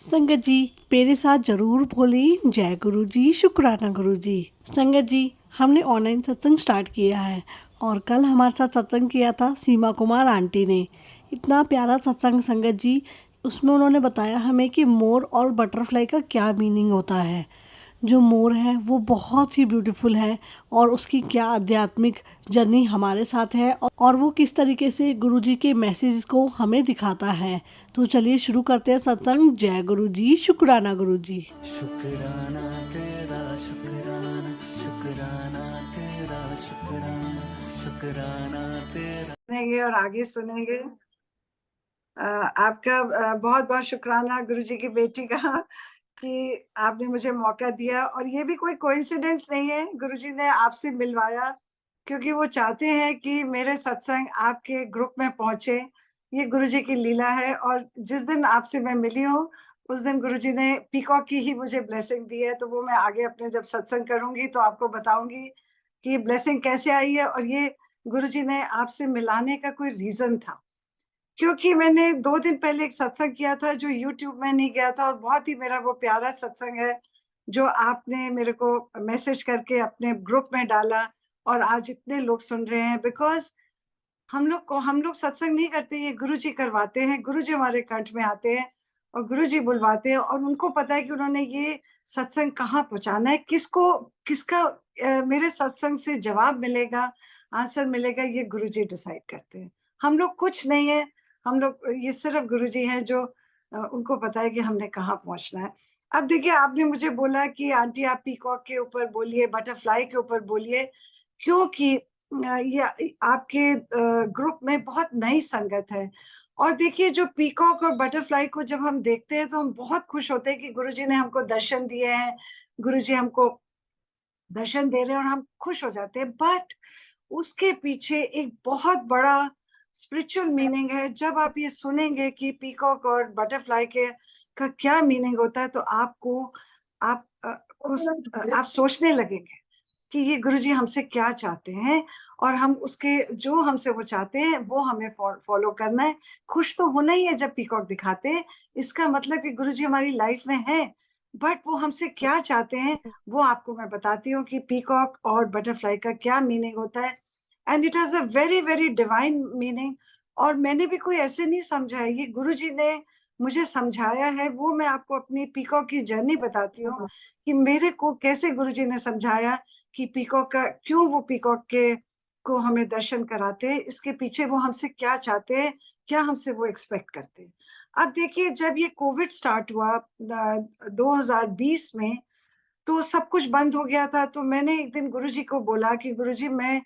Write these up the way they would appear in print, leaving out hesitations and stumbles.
संगत जी, मेरे साथ ज़रूर बोली जय गुरु जी, शुक्राना गुरु जी। संगत जी, हमने ऑनलाइन सत्संग स्टार्ट किया है और कल हमारे साथ सत्संग किया था सीमा कुमार आंटी ने। इतना प्यारा सत्संग संगत जी, उसमें उन्होंने बताया हमें कि मोर और बटरफ्लाई का क्या मीनिंग होता है। जो मोर है वो बहुत ही ब्यूटीफुल है और उसकी क्या आध्यात्मिक जर्नी हमारे साथ है और वो किस तरीके से गुरुजी के मैसेज को हमें दिखाता है। तो चलिए शुरू करते हैं सत्संग। जय गुरु जी, शुक्राना गुरु जी। शुक्राना तेरा शुक्राना, शुक्राना तेरा शुक्राना, शुक्राना तेरा। सुनेंगे और आगे सुनेंगे। आपका बहुत बहुत शुक्राना गुरुजी की बेटी का कि आपने मुझे मौका दिया। और ये भी कोई कोइंसिडेंस नहीं है, गुरुजी ने आपसे मिलवाया क्योंकि वो चाहते हैं कि मेरे सत्संग आपके ग्रुप में पहुंचे। ये गुरुजी की लीला है। और जिस दिन आपसे मैं मिली हूँ उस दिन गुरुजी ने पीकॉक की ही मुझे ब्लेसिंग दी है। तो वो मैं आगे अपने जब सत्संग करूंगी तो आपको बताऊंगी कि ब्लेसिंग कैसे आई है। और ये गुरुजी ने आपसे मिलाने का कोई रीजन था, क्योंकि मैंने 2 दिन पहले एक सत्संग किया था जो यूट्यूब में नहीं गया था और बहुत ही मेरा वो प्यारा सत्संग है जो आपने मेरे को मैसेज करके अपने ग्रुप में डाला और आज इतने लोग सुन रहे हैं। बिकॉज हम लोग सत्संग नहीं करते, ये गुरुजी करवाते हैं। गुरुजी हमारे कंठ में आते हैं और गुरुजी बुलवाते हैं और उनको पता है कि उन्होंने ये सत्संग कहाँ पहुंचाना है, किसको, किसका मेरे सत्संग से जवाब मिलेगा, आंसर मिलेगा, ये गुरुजी डिसाइड करते हैं। हम लोग कुछ नहीं है, हम लोग ये सिर्फ गुरुजी हैं जो उनको पता है कि हमने कहाँ पहुंचना है। अब देखिए, आपने मुझे बोला कि आंटी आप पीकॉक के ऊपर बोलिए, बटरफ्लाई के ऊपर बोलिए, क्योंकि ये आपके ग्रुप में बहुत नई संगत है। और देखिए, जो पीकॉक और बटरफ्लाई को जब हम देखते हैं तो हम बहुत खुश होते हैं कि गुरुजी ने हमको दर्शन दिए हैं, गुरुजी हमको दर्शन दे रहे हैं और हम खुश हो जाते हैं। बट उसके पीछे एक बहुत बड़ा स्पिरिचुअल मीनिंग है। जब आप ये सुनेंगे कि पीकॉक और बटरफ्लाई के का क्या मीनिंग होता है तो आपको आप आप सोचने लगेंगे कि ये गुरुजी हमसे क्या चाहते हैं और हम उसके जो हमसे वो चाहते हैं वो हमें फॉलो करना है। खुश तो होना ही है जब पीकॉक दिखाते हैं, इसका मतलब कि गुरुजी हमारी लाइफ में है। बट वो हमसे क्या चाहते हैं वो आपको मैं बताती हूँ कि पीकॉक और बटरफ्लाई का क्या मीनिंग होता है। And it has a very very divine meaning. और मैंने भी कोई ऐसे नहीं समझा है, ये गुरुजी ने मुझे समझाया है। वो मैं आपको अपनी पीकॉक की जर्नी बताती हूँ कि मेरे को कैसे गुरुजी ने समझाया कि पीकॉक का क्यों, वो पीकॉक के को हमें दर्शन कराते हैं, इसके पीछे वो हमसे क्या चाहते हैं, क्या हमसे वो एक्सपेक्ट करते हैं। अब देखिए, जब ये कोविड स्टार्ट हुआ 2020 में, तो सब कुछ बंद हो गया था। तो मैंने एक दिन गुरुजी को बोला कि गुरुजी, मैं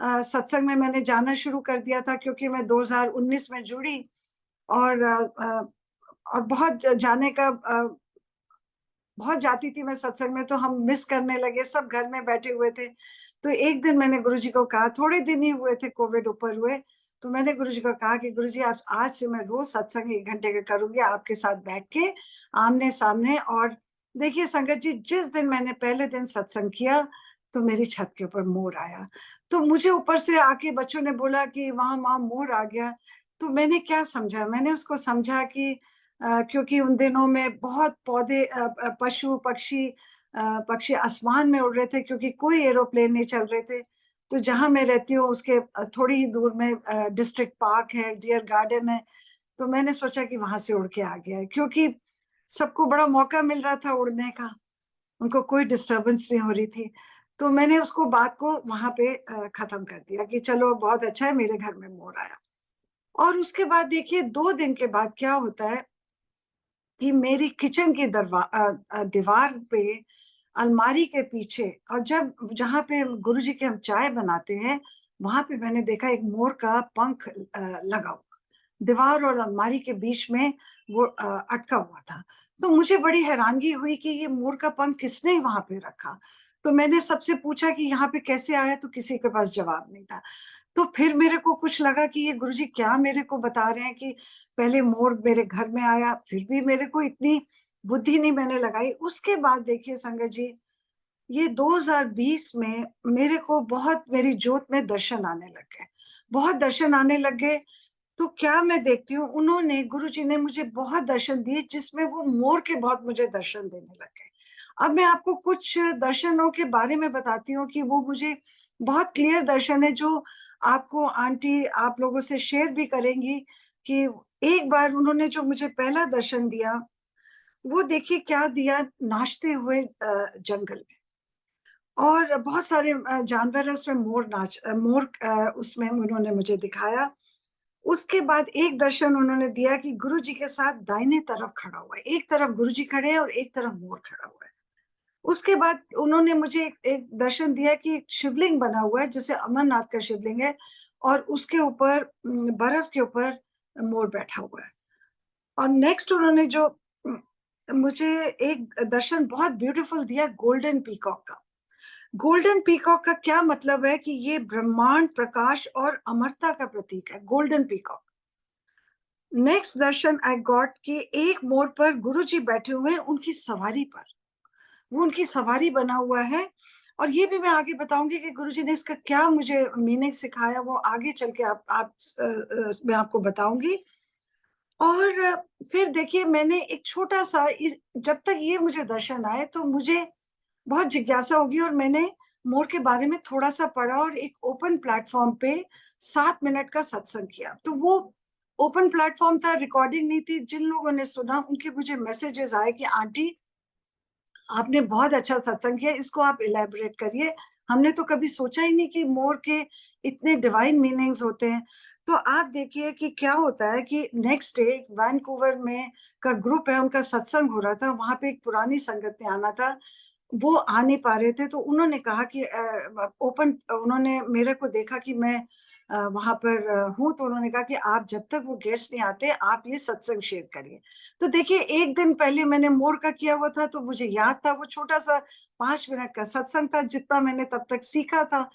सत्संग में मैंने जाना शुरू कर दिया था क्योंकि मैं 2019 में जुड़ी और और बहुत जाने का बहुत जाती थी मैं सत्संग में, तो हम मिस करने लगे, सब घर में बैठे हुए थे। तो एक दिन मैंने गुरुजी को कहा, थोड़े दिन ही हुए थे कोविड ऊपर हुए, तो मैंने गुरुजी को कहा कि गुरुजी, आप आज से मैं रोज सत्संग 1 घंटे का करूंगी आपके साथ बैठ के आमने सामने। और देखिए संगत जी, जिस दिन मैंने पहले दिन सत्संग किया तो मेरी छत के ऊपर मोर आया। तो मुझे ऊपर से आके बच्चों ने बोला कि वहां वहां मोर आ गया। तो मैंने क्या समझा, मैंने उसको समझा कि क्योंकि उन दिनों में बहुत पौधे पशु पक्षी पक्षी आसमान में उड़ रहे थे क्योंकि कोई एरोप्लेन नहीं चल रहे थे। तो जहां मैं रहती हूँ उसके थोड़ी ही दूर में डिस्ट्रिक्ट पार्क है, डियर गार्डन है। तो मैंने सोचा कि वहां से उड़ के आ गया है, क्योंकि सबको बड़ा मौका मिल रहा था उड़ने का, उनको कोई डिस्टरबेंस नहीं हो रही थी। तो मैंने उसको बात को वहां पे खत्म कर दिया कि चलो बहुत अच्छा है, मेरे घर में मोर आया। और उसके बाद देखिए, 2 दिन के बाद क्या होता है कि मेरी किचन की दीवार पे, अलमारी के पीछे, और जब जहाँ पे गुरुजी के हम चाय बनाते हैं वहां पे मैंने देखा एक मोर का पंख लगा हुआ, दीवार और अलमारी के बीच में वो अटका हुआ था। तो मुझे बड़ी हैरानगी हुई कि ये मोर का पंख किसने वहां पे रखा। तो मैंने सबसे पूछा कि यहाँ पे कैसे आया, तो किसी के पास जवाब नहीं था। तो फिर मेरे को कुछ लगा कि ये गुरुजी क्या मेरे को बता रहे हैं कि पहले मोर मेरे घर में आया। फिर भी मेरे को इतनी बुद्धि नहीं मैंने लगाई। उसके बाद देखिए संगत जी, ये 2020 में मेरे को बहुत, मेरी जोत में दर्शन आने लग गए, बहुत दर्शन आने लग गए। तो क्या मैं देखती हूँ, उन्होंने गुरुजी ने मुझे बहुत दर्शन दिए जिसमें वो मोर के बहुत मुझे दर्शन देने लग गए। अब मैं आपको कुछ दर्शनों के बारे में बताती हूँ कि वो मुझे बहुत क्लियर दर्शन है जो आपको आंटी आप लोगों से शेयर भी करेंगी कि एक बार उन्होंने जो मुझे पहला दर्शन दिया, वो देखिए क्या दिया, नाचते हुए जंगल में, और बहुत सारे जानवर है उसमें, मोर उसमें उन्होंने मुझे दिखाया। उसके बाद एक दर्शन उन्होंने दिया कि गुरुजी के साथ दाहिने तरफ खड़ा हुआ है, एक तरफ गुरुजी खड़े हैं और एक तरफ मोर खड़ा हुआ है। उसके बाद उन्होंने मुझे एक दर्शन दिया कि एक शिवलिंग बना हुआ है जैसे अमरनाथ का शिवलिंग है, और उसके ऊपर बर्फ के ऊपर मोर बैठा हुआ है। और नेक्स्ट उन्होंने जो उम, मुझे एक दर्शन बहुत ब्यूटीफुल दिया गोल्डन पीकॉक का। गोल्डन पीकॉक का क्या मतलब है कि ये ब्रह्मांड, प्रकाश और अमरता का प्रतीक है, golden peacock. Next Darshan I got कि एक मोर पर गुरुजी बैठे हुए हैं उनकी सवारी पर, वो उनकी सवारी बना हुआ है। और ये भी मैं आगे बताऊंगी कि गुरुजी ने इसका क्या मुझे मीनिंग सिखाया, वो आगे चल के मैं आपको बताऊंगी। और फिर देखिए मैंने एक छोटा सा जब तक ये मुझे दर्शन आए तो मुझे बहुत जिज्ञासा होगी, और मैंने मोर के बारे में थोड़ा सा पढ़ा और एक ओपन प्लेटफॉर्म पे 7 मिनट का सत्संग किया। तो वो ओपन प्लेटफॉर्म था, रिकॉर्डिंग नहीं थी। जिन लोगों ने सुना उनके मुझे मैसेजेस आए कि आंटी आपने बहुत अच्छा सत्संग किया, इसको आप इलेबोरेट करिए। हमने तो कभी सोचा ही नहीं कि मोर के इतने डिवाइन मीनिंग्स होते हैं। तो आप देखिए कि क्या होता है कि नेक्स्ट डे वैंकूवर में का ग्रुप है, उनका सत्संग हो रहा था, वहां पे एक पुरानी संगत ने आना था, वो आ नहीं पा रहे थे। तो उन्होंने कहा कि उन्होंने मेरे को देखा कि मैं वहां पर हूँ, तो उन्होंने कहा कि आप जब तक वो गेस्ट नहीं आते आप ये सत्संग शेयर करिए। तो देखिए एक दिन पहले मैंने मोर का किया हुआ था, तो मुझे याद था, वो छोटा सा 5 मिनट का सत्संग था, जितना मैंने तब तक सीखा था,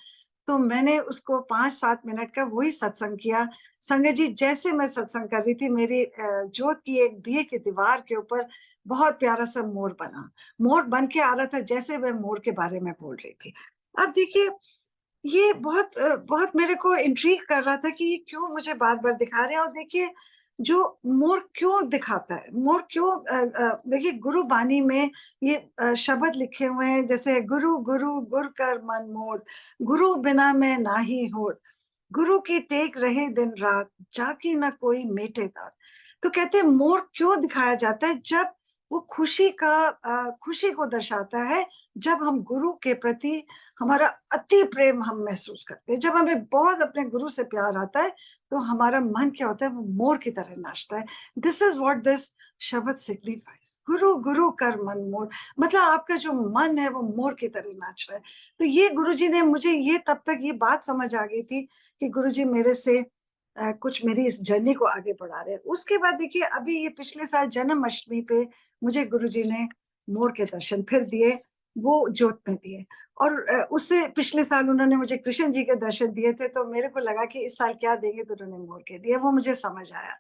तो मैंने उसको 5-7 मिनट का वही सत्संग किया। संगत जी, जैसे मैं सत्संग कर रही थी, मेरी जोत की एक दिए की दीवार के ऊपर बहुत प्यारा सा मोर बना, मोर बन के आ रहा था जैसे मैं मोर के बारे में बोल रही थी। अब देखिए ये बहुत मेरे को इंट्रिग कर रहा था कि ये क्यों मुझे बार-बार दिखा रहे हैं। और देखिए जो मोर क्यों दिखाता है, मोर क्यों देखिए गुरु बानी में ये शब्द लिखे हुए हैं, जैसे गुरु गुरु गुर कर मन मोर, गुरु बिना मैं नाहि होर, गुरु की टेक रहे दिन रात, जाकी ना कोई मेटे तात। तो कहते हैं मोर क्यों दिखाया जाता है, जब वो खुशी को दर्शाता है, जब हम गुरु के प्रति हमारा अति प्रेम हम महसूस करते हैं। जब हमें बहुत अपने गुरु से प्यार आता है, तो हमारा मन क्या होता है, वो मोर की तरह नाचता है। दिस इज व्हाट दिस शब्द सिग्निफाइज, गुरु गुरु कर मन मोर, मतलब आपका जो मन है वो मोर की तरह नाच रहा है। तो ये गुरुजी ने मुझे, ये तब तक ये बात समझ आ गई थी कि गुरुजी मेरे से कुछ मेरी इस जर्नी को आगे बढ़ा रहे हैं। उसके बाद देखिए अभी ये पिछले साल जन्माष्टमी पे मुझे गुरुजी ने मोर के दर्शन फिर दिए, वो जोत में दिए। और उससे पिछले साल उन्होंने मुझे कृष्ण जी के दर्शन दिए थे, तो मेरे को लगा कि इस साल क्या देंगे, तो उन्होंने मोर के दिए, वो मुझे समझ आया।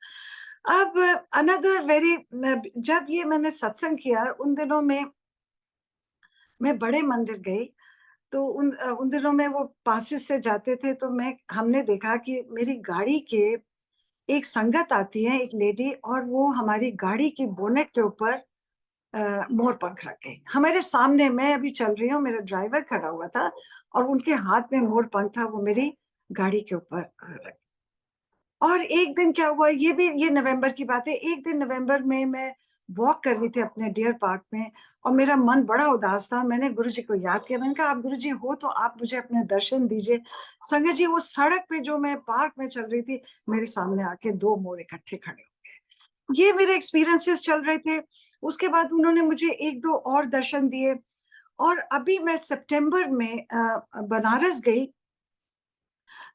अब अनदर वेरी, जब ये मैंने सत्संग किया उन दिनों में मैं बड़े मंदिर गई, तो उन दिनों में वो पासेस से जाते थे, तो हमने देखा कि मेरी गाड़ी के एक संगत आती है, एक लेडी, और वो हमारी गाड़ी की बोनेट के ऊपर मोर पंख रख गई हमारे सामने। मैं अभी चल रही हूँ, मेरा ड्राइवर खड़ा हुआ था और उनके हाथ में मोर पंख था, वो मेरी गाड़ी के ऊपर रख। और एक दिन क्या हुआ, ये नवंबर की बात है, एक दिन नवंबर में मैं वॉक कर रही थी अपने डियर पार्क में, और मेरा मन बड़ा उदास था। मैंने गुरुजी को याद किया, मैंने कहा आप गुरुजी हो तो आप मुझे अपने दर्शन दीजिए। संगत जी, वो सड़क पे जो मैं पार्क में चल रही थी, मेरे सामने आके 2 मोर इकट्ठे खड़े हो गए। ये मेरे एक्सपीरियंसेस चल रहे थे। उसके बाद उन्होंने मुझे 1-2 और दर्शन दिए। और अभी मैं सितंबर में बनारस गई,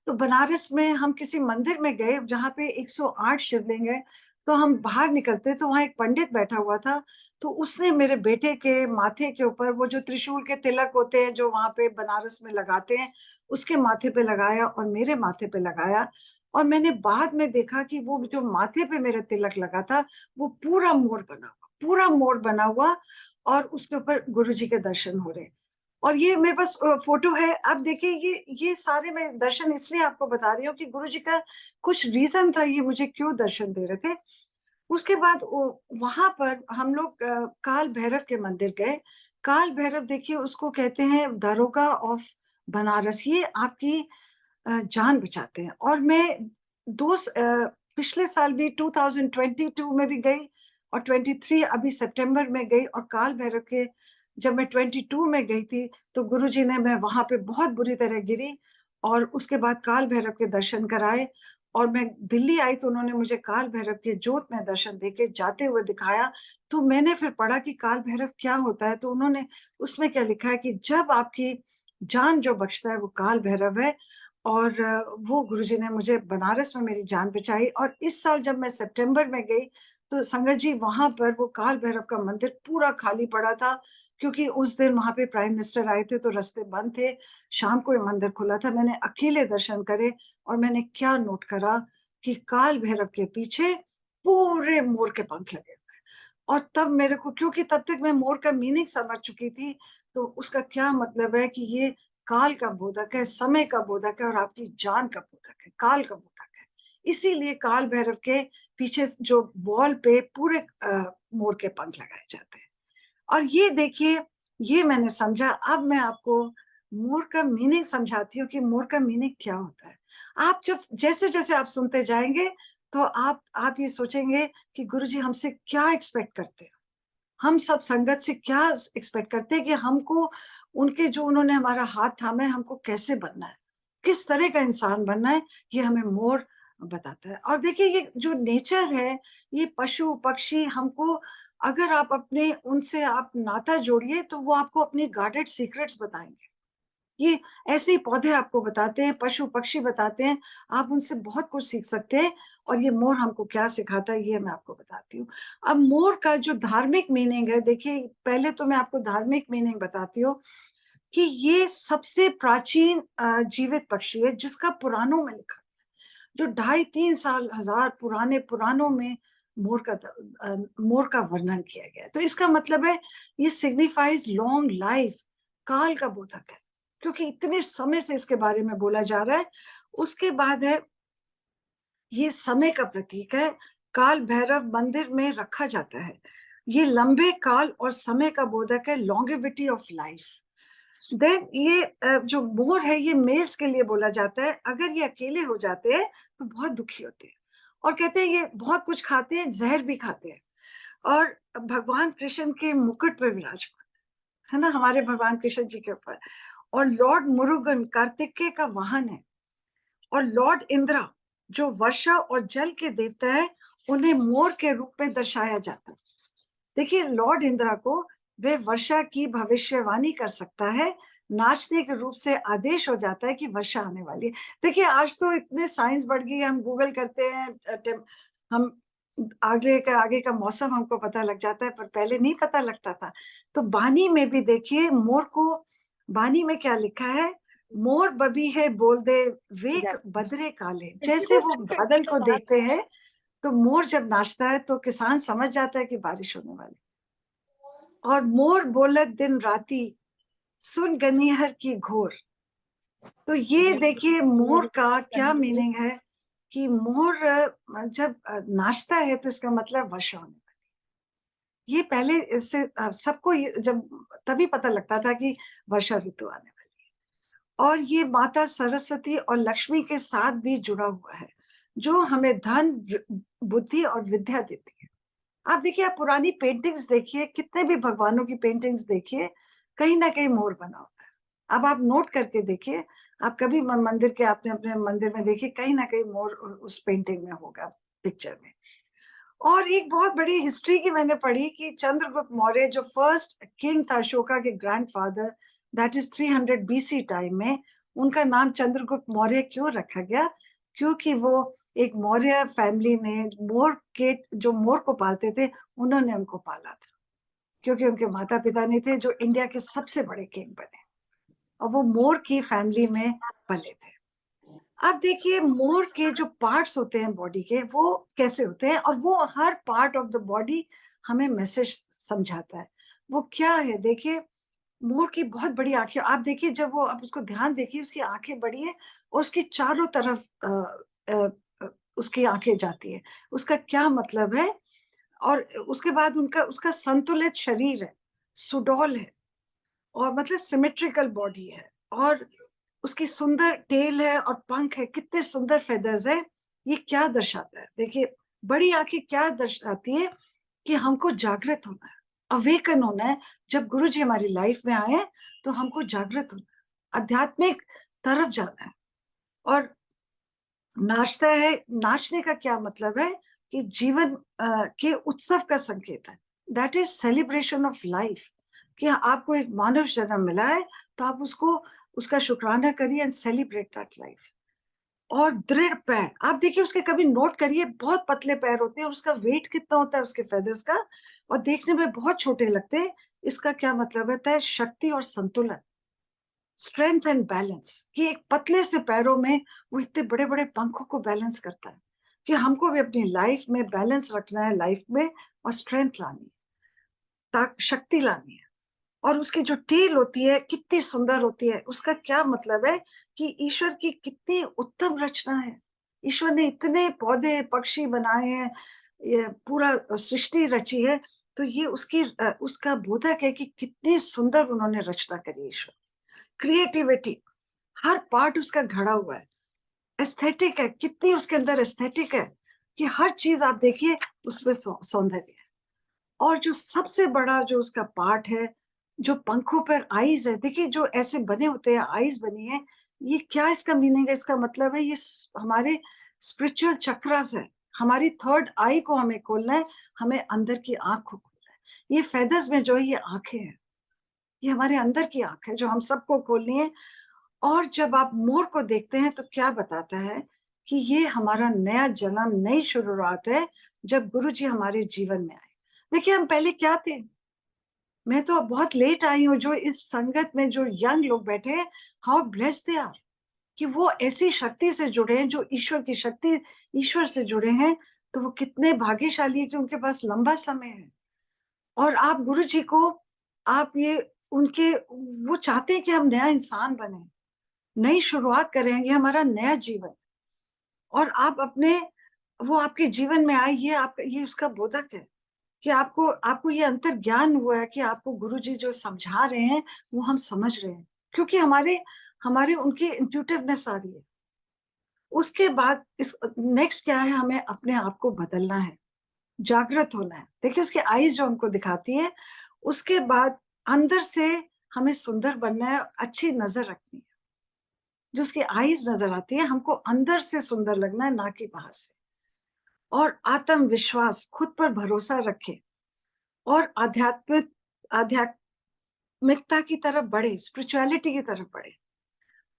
तो बनारस में हम किसी मंदिर में गए जहाँ पे 108 शिवलिंग है। तो हम बाहर निकलते तो वहाँ एक पंडित बैठा हुआ था, तो उसने मेरे बेटे के माथे के ऊपर वो जो त्रिशूल के तिलक होते हैं जो वहाँ पे बनारस में लगाते हैं, उसके माथे पे लगाया और मेरे माथे पे लगाया। और मैंने बाद में देखा कि वो जो माथे पे मेरे तिलक लगा था, वो पूरा मोर बना हुआ, पूरा मोर बना हुआ, और उसके ऊपर गुरुजी के दर्शन हो रहे। और ये मेरे पास फोटो है। अब देखिए ये सारे मैं दर्शन इसलिए आपको बता रही हूँ कि गुरुजी का कुछ रीजन था ये मुझे क्यों दर्शन दे रहे थे। उसके बाद वहां पर हम लोग काल भैरव के मंदिर गए। काल भैरव देखिए उसको कहते हैं दरोगा ऑफ बनारस। ये आपकी जान बचाते हैं। और मैं पिछले साल भी 2022 में भी गई और 23 अभी सितंबर में गई। और काल भैरव के जब मैं 22 में गई थी तो गुरुजी ने मैं वहां पे बहुत बुरी तरह गिरी और उसके बाद काल भैरव के दर्शन कराए। और मैं दिल्ली आई तो उन्होंने मुझे काल भैरव के जोत में दर्शन देके जाते हुए दिखाया। तो मैंने फिर पढ़ा कि काल भैरव क्या होता है। तो उन्होंने उसमें क्या लिखा है कि जब आपकी जान जो बख्शता है वो काल भैरव है। और वो गुरुजी ने मुझे बनारस में मेरी जान बचाई। और इस साल जब मैं सितंबर में गई तो संगत जी वहां पर वो काल भैरव का मंदिर पूरा खाली पड़ा था, क्योंकि उस दिन वहां पे प्राइम मिनिस्टर आए थे तो रास्ते बंद थे। शाम को ये मंदिर खुला था। मैंने अकेले दर्शन करे और मैंने क्या नोट करा कि काल भैरव के पीछे पूरे मोर के पंख लगे हुए हैं। और तब मेरे को, क्योंकि तब तक मैं मोर का मीनिंग समझ चुकी थी, तो उसका क्या मतलब है कि ये काल का बोधक है, समय का बोधक है और आपकी जान का बोधक है, काल का बोधक है। इसीलिए काल भैरव के पीछे जो वॉल पे पूरे मोर के पंख लगाए जाते हैं। और ये देखिए, ये मैंने समझा। अब मैं आपको मोर का मीनिंग समझाती हूँ कि मोर का मीनिंग क्या होता है। आप जब जैसे जैसे आप सुनते जाएंगे तो आप ये सोचेंगे कि गुरुजी हमसे क्या एक्सपेक्ट करते हैं, हम सब संगत से क्या एक्सपेक्ट करते हैं कि हमको उनके जो उन्होंने हमारा हाथ थामा है हमको कैसे बनना है, किस तरह का इंसान बनना है, ये हमें मोर बताता है। और देखिए ये जो नेचर है, ये पशु पक्षी हमको, अगर आप अपने उनसे आप नाता जोड़िए तो वो आपको अपनी गार्डेड सीक्रेट्स बताएंगे। ये ऐसे ही पौधे आपको बताते हैं, पशु पक्षी बताते हैं, आप उनसे बहुत कुछ सीख सकते हैं। और ये मोर हमको क्या सिखाता है ये मैं आपको बताती हूँ। अब मोर का जो धार्मिक मीनिंग है, देखिए पहले तो मैं आपको धार्मिक मीनिंग बताती हूँ कि ये सबसे प्राचीन जीवित पक्षी है जिसका पुराणों में लिखा, जो 2,500-3,000 पुराने पुराणों में मोर का वर्णन किया गया है। तो इसका मतलब है ये सिग्निफाइज लॉन्ग लाइफ, काल का बोधक है, क्योंकि इतने समय से इसके बारे में बोला जा रहा है। उसके बाद है ये समय का प्रतीक है, काल भैरव मंदिर में रखा जाता है। ये लंबे काल और समय का बोधक है, लॉन्गेविटी ऑफ लाइफ। देन ये जो मोर है ये मेल्स के लिए बोला जाता है। अगर ये अकेले हो जाते हैं तो बहुत दुखी होते हैं और कहते हैं ये बहुत कुछ खाते हैं, जहर भी खाते हैं। और भगवान कृष्ण के मुकुट पे विराजमान है ना, हमारे भगवान कृष्ण जी के ऊपर। और लॉर्ड मुरुगन कार्तिकेय का वाहन है। और लॉर्ड इंद्रा जो वर्षा और जल के देवता है, उन्हें मोर के रूप में दर्शाया जाता है। देखिए लॉर्ड इंद्रा को वे वर्षा की भविष्यवाणी कर सकता है, नाचने के रूप से आदेश हो जाता है कि वर्षा आने वाली है। देखिए आज तो इतने साइंस बढ़ गई है, हम गूगल करते हैं, हम आगे का मौसम हमको पता लग जाता है, पर पहले नहीं पता लगता था। तो बानी में भी देखिए मोर को, बानी में क्या लिखा है, मोर बबी है बोल दे वेक बदरे काले। जैसे वो बादल को देखते हैं तो मोर जब नाचता है तो किसान समझ जाता है कि बारिश होने वाली। और मोर बोलत दिन राती सुन गनिहर की घोर। तो ये देखिए मोर का क्या मीनिंग है कि मोर जब नाचता है तो इसका मतलब वर्षा होने वाली। ये पहले इससे सबको जब तभी पता लगता था कि वर्षा ऋतु आने वाली है। और ये माता सरस्वती और लक्ष्मी के साथ भी जुड़ा हुआ है, जो हमें धन, बुद्धि और विद्या देती है। आप देखिए, आप पुरानी पेंटिंग्स देखिए, कितने भी भगवानों की पेंटिंग्स देखिए, कहीं ना कहीं मोर बना होता है। अब आप नोट करके देखिए, आप कभी मंदिर के, आपने अपने मंदिर में देखिए, कहीं ना कहीं मोर उस पेंटिंग में होगा, पिक्चर में। और एक बहुत बड़ी हिस्ट्री की मैंने पढ़ी कि चंद्रगुप्त मौर्य जो फर्स्ट किंग था, अशोका के grandfather, that is 300 BC time में, उनका नाम चंद्रगुप्त मौर्य क्यों रखा गया? क्योंकि वो एक मौर्य फैमिली ने मोर के, जो मोर को पालते थे, उन्होंने उनको पाला था, क्योंकि उनके माता पिता नहीं थे जो इंडिया के सबसे बड़े किंग बने, और वो मोर की फैमिली में पले थे। अब देखिए मोर के जो पार्ट्स होते हैं बॉडी के, वो कैसे होते हैं, और वो हर पार्ट ऑफ द बॉडी हमें मैसेज समझाता है। वो क्या है देखिए, मोर की बहुत बड़ी आँखें, आप देखिए जब वो आप उसको ध्यान देखिए, उसकी आँखें बड़ी हैं और उसकी चारों तरफ अ अ, उसकी आँखें जाती हैं। उसका क्या मतलब है? और उसके बाद उनका उसका संतुलित शरीर है, सुडौल है और मतलब सिमेट्रिकल बॉडी है और उसकी सुंदर टेल है और पंख है, कितने सुंदर फेदर्स हैं। ये क्या दर्शाता है? देखिए, बड़ी आँखें क्या दर्शाती है कि हमको जागृत होना है, अवेकन होना है। जब गुरुजी हमारी लाइफ में आए हैं, तो हमको जागृत होना है, आध्यात्मिक तरफ जाना है और नाचता है। नाचने का क्या मतलब है कि जीवन के उत्सव का संकेत है। That is celebration of life, कि आपको एक मानव जन्म मिला है, तो आप उसको उसका शुक्राना करिए एंड सेलिब्रेट दैट लाइफ। और दृढ़ पैर, आप देखिए उसके कभी नोट करिए, बहुत पतले पैर होते हैं और उसका वेट कितना होता है उसके फेदर्स का, और देखने में बहुत छोटे लगते हैं। इसका क्या मतलब होता है? शक्ति और संतुलन, स्ट्रेंथ एंड बैलेंस, कि एक पतले से पैरों में वो इतने बड़े बड़े पंखों को बैलेंस करता है। कि हमको भी अपनी लाइफ में बैलेंस रखना है, लाइफ में, और स्ट्रेंथ लानी है, शक्ति लानी है। और उसकी जो टेल होती है कितनी सुंदर होती है, उसका क्या मतलब है कि ईश्वर की कितनी उत्तम रचना है। ईश्वर ने इतने पौधे पक्षी बनाए हैं, ये पूरा सृष्टि रची है, तो ये उसकी उसका बोधक है कि कितनी सुंदर उन्होंने रचना करी ईश्वर। क्रिएटिविटी, हर पार्ट उसका घड़ा हुआ है। एस्थेटिक है, कितनी उसके अंदर एस्थेटिक है कि हर चीज आप देखिए उसमें सौंदर्य है। और जो सबसे बड़ा जो उसका पार्ट है, जो पंखों पर आईज है, देखिए जो ऐसे बने होते हैं, आईज बनी है, ये क्या इसका मीनिंग है? इसका मतलब है ये हमारे स्पिरिचुअल चक्रास है। हमारी थर्ड आई को हमें खोलना है, हमें अंदर की आंख को खोलना है। ये फेदर्स में जो है ये आंखें हैं, ये हमारे अंदर की आंख है जो हम सबको खोलनी है। और जब आप मोर को देखते हैं तो क्या बताता है कि ये हमारा नया जन्म, नई शुरुआत है, जब गुरुजी हमारे जीवन में आए। देखिए हम पहले क्या थे? मैं तो बहुत लेट आई हूँ, जो इस संगत में जो यंग लोग बैठे हैं, हाउ ब्लेस्ड दे आर, कि वो ऐसी शक्ति से जुड़े हैं, जो ईश्वर की शक्ति, ईश्वर से जुड़े हैं। तो वो कितने भाग्यशाली है कि उनके पास लंबा समय है। और आप गुरुजी को, आप ये उनके, वो चाहते हैं कि हम नया इंसान बने, नई शुरुआत करेंगे, हमारा नया जीवन। और आप अपने, वो आपके जीवन में आए, ये आप, ये उसका बोधक है कि आपको आपको ये अंतर ज्ञान हुआ है कि आपको गुरुजी जो समझा रहे हैं वो हम समझ रहे हैं, क्योंकि हमारे हमारे उनकी इंट्यूटिवनेस आ रही है। उसके बाद इस नेक्स्ट क्या है? हमें अपने आप को बदलना है, जागृत होना है। देखिए उसकी आईज जो हमको दिखाती है, उसके बाद अंदर से हमें सुंदर बनना है, अच्छी नजर रखनी है। जो उसकी आईज नजर आती है, हमको अंदर से सुंदर लगना है, ना कि बाहर से। और आत्मविश्वास, खुद पर भरोसा रखे और आध्यात्मिकता की तरफ बढ़े, स्पिरिचुअलिटी की तरफ बढ़े।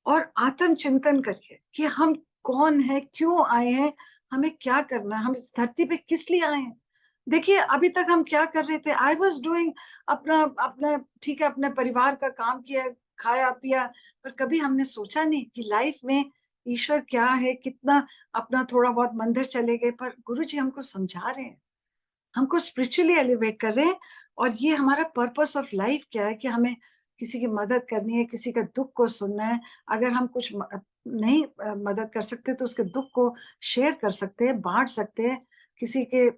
और आत्मचिंतन करिए कि हम कौन है, क्यों आए हैं, हमें क्या करना है, हम इस धरती पे किस लिए आए हैं। देखिए अभी तक हम क्या कर रहे थे? आई वॉज डूइंग अपना अपना ठीक है, अपने परिवार का काम किया, खाया पिया, पर कभी हमने सोचा नहीं कि लाइफ में ईश्वर क्या है, कितना। अपना थोड़ा बहुत मंदिर चले गए, पर गुरु जी हमको समझा रहे हैं, हमको स्पिरिचुअली एलिवेट कर रहे हैं। और ये हमारा पर्पस ऑफ लाइफ क्या है कि हमें किसी की मदद करनी है, किसी का दुख को सुनना है। अगर हम कुछ नहीं मदद कर सकते तो उसके दुख को शेयर कर सकते हैं, बांट सकते हैं किसी के,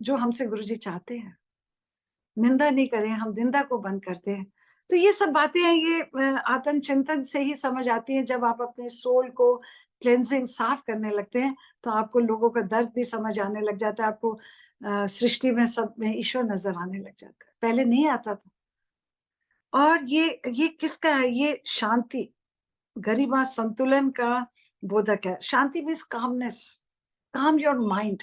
जो हमसे गुरुजी चाहते हैं। निंदा नहीं करें, हम निंदा को बंद करते हैं। तो ये सब बातें हैं, ये आत्मचिंतन से ही समझ आती हैं। जब आप अपने सोल को क्लेंजिंग, साफ करने लगते हैं, तो आपको लोगों का दर्द भी समझ आने लग जाता है, आपको सृष्टि में सब में ईश्वर नजर आने लग जाता है, पहले नहीं आता था। और ये किसका है? ये शांति, गरिमा, संतुलन का बोधक है। शांति means calmness, calm your mind.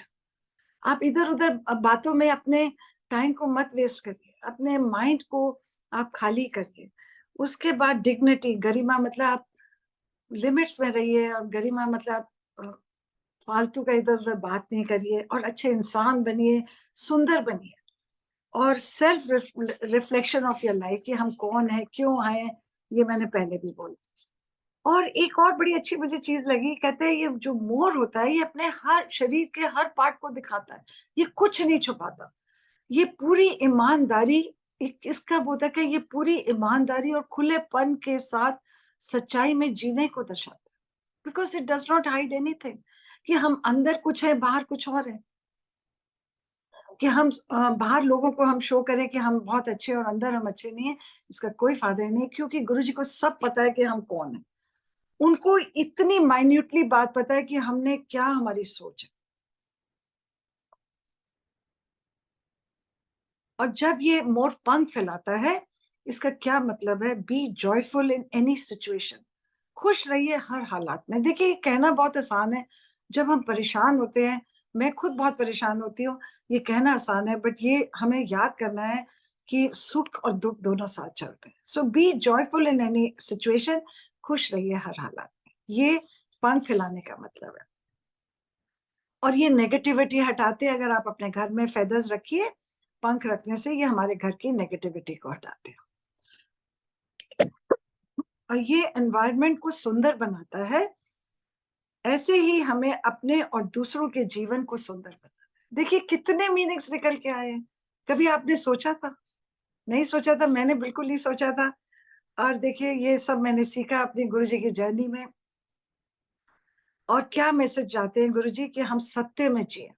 आप इधर-उधर बातों में अपने टाइम को मत वेस्ट करिए, अपने माइंड को आप खाली करिए। उसके बाद डिग्निटी, गरिमा मतलब आप लिमिट्स में रहिए, और गरिमा मतलब आप फालतू का इधर-उधर बात नहीं करिए, और अच्छे इंसान बनिए, सुंदर बनिए। और self reflection of your life, कि हम कौन है, क्यों आए हैं, ये मैंने पहले भी बोला। और एक और बड़ी अच्छी मुझे चीज लगी, कहते हैं ये जो मोर होता है, ये अपने हर शरीर के हर पार्ट को दिखाता है, ये कुछ नहीं छुपाता। ये पूरी ईमानदारी इसका बोधा है कि ये पूरी ईमानदारी और खुलेपन के साथ सच्चाई में जीने को दर्शाता है, because it does not hide anything कि हम अंदर कुछ है बाहर कुछ और है, कि हम बाहर लोगों को हम शो करें कि हम बहुत अच्छे और अंदर हम अच्छे नहीं है, इसका कोई फायदा नहीं, क्योंकि गुरुजी को सब पता है कि हम कौन है। उनको इतनी माइन्यूटली बात पता है कि हमने क्या हमारी सोच है। और जब ये मोर पंख फैलाता है, इसका क्या मतलब है, be joyful in any situation, खुश रहिए हर हालात में। देखिए ये कहना बहुत आसान है, जब हम परेशान होते हैं, मैं खुद बहुत परेशान होती हूँ, ये कहना आसान है, बट ये हमें याद करना है कि सुख और दुख दोनों साथ चलते हैं। So be joyful in any situation, खुश रहिए हर हालात में, ये पंख फैलाने का मतलब है। और ये नेगेटिविटी हटाते हैं, अगर आप अपने घर में फेदर्स रखिए, पंख रखने से ये हमारे घर की नेगेटिविटी को हटाते हैं और ये एनवायरनमेंट को सुंदर बनाता है। ऐसे ही हमें अपने और दूसरों के जीवन को सुंदर बनाना है। देखिए कितने मीनिंग्स निकल के आए हैं, कभी आपने सोचा था? नहीं सोचा था, मैंने बिल्कुल नहीं सोचा था। और देखिए ये सब मैंने सीखा अपनी गुरुजी की जर्नी में। और क्या मैसेज जाते हैं गुरुजी कि हम सत्य में जिए,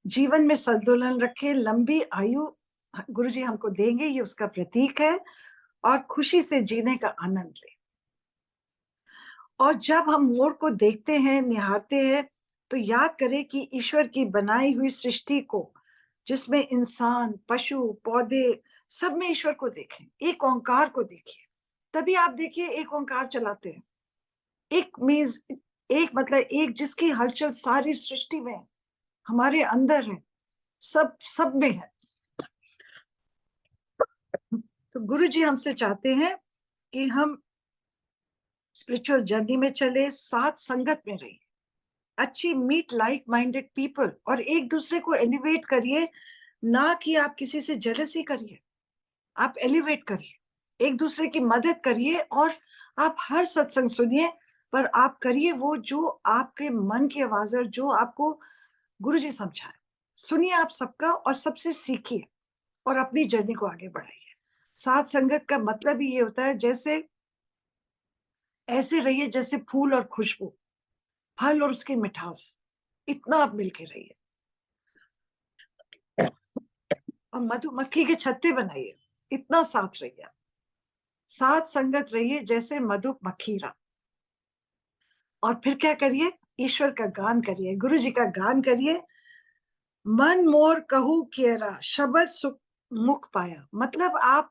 जीवन में संतुलन रखें, लंबी आयु गुरुजी हमको देंगे, ये उसका प्रतीक है, और खुशी से जीने का आनंद लें। और जब हम मोर को देखते हैं, निहारते हैं, तो याद करें कि ईश्वर की बनाई हुई सृष्टि को, जिसमें इंसान, पशु, पौधे, सब में ईश्वर को देखें, एक ओंकार को देखिए। तभी आप देखिए एक ओंकार चलाते हैं, एक मीन्स एक मतलब एक जिसकी हलचल सारी सृष्टि में है, हमारे अंदर है, सब सब में है। तो गुरु जी हमसे चाहते हैं कि हम स्पिरिचुअल जर्नी में चले, साथ संगत में रहिए, अच्छी मीट लाइक माइंडेड पीपल, और एक दूसरे को एलिवेट करिए, ना कि आप किसी से जेलसी करिए, आप एलिवेट करिए, एक दूसरे की मदद करिए। और आप हर सत्संग सुनिए, पर आप करिए वो जो आपके मन की आवाज है, जो आपको गुरुजी समझाए, सुनिए आप सबका और सबसे सीखिए और अपनी जर्नी को आगे बढ़ाइए। साथ संगत का मतलब ही ये होता है, जैसे ऐसे रहिए जैसे फूल और खुशबू, फल और उसकी मिठास, इतना आप मिलके रहिए। और मधुमक्खी के छत्ते बनाइए, इतना साथ रहिए, साथ संगत रहिए जैसे मधुमक्खीरा। और फिर क्या करिए, ईश्वर का गान करिए, गुरु जी का गान करिए। मन मोर कहू कियरा, शब्द सुख मुख पाया। मतलब आप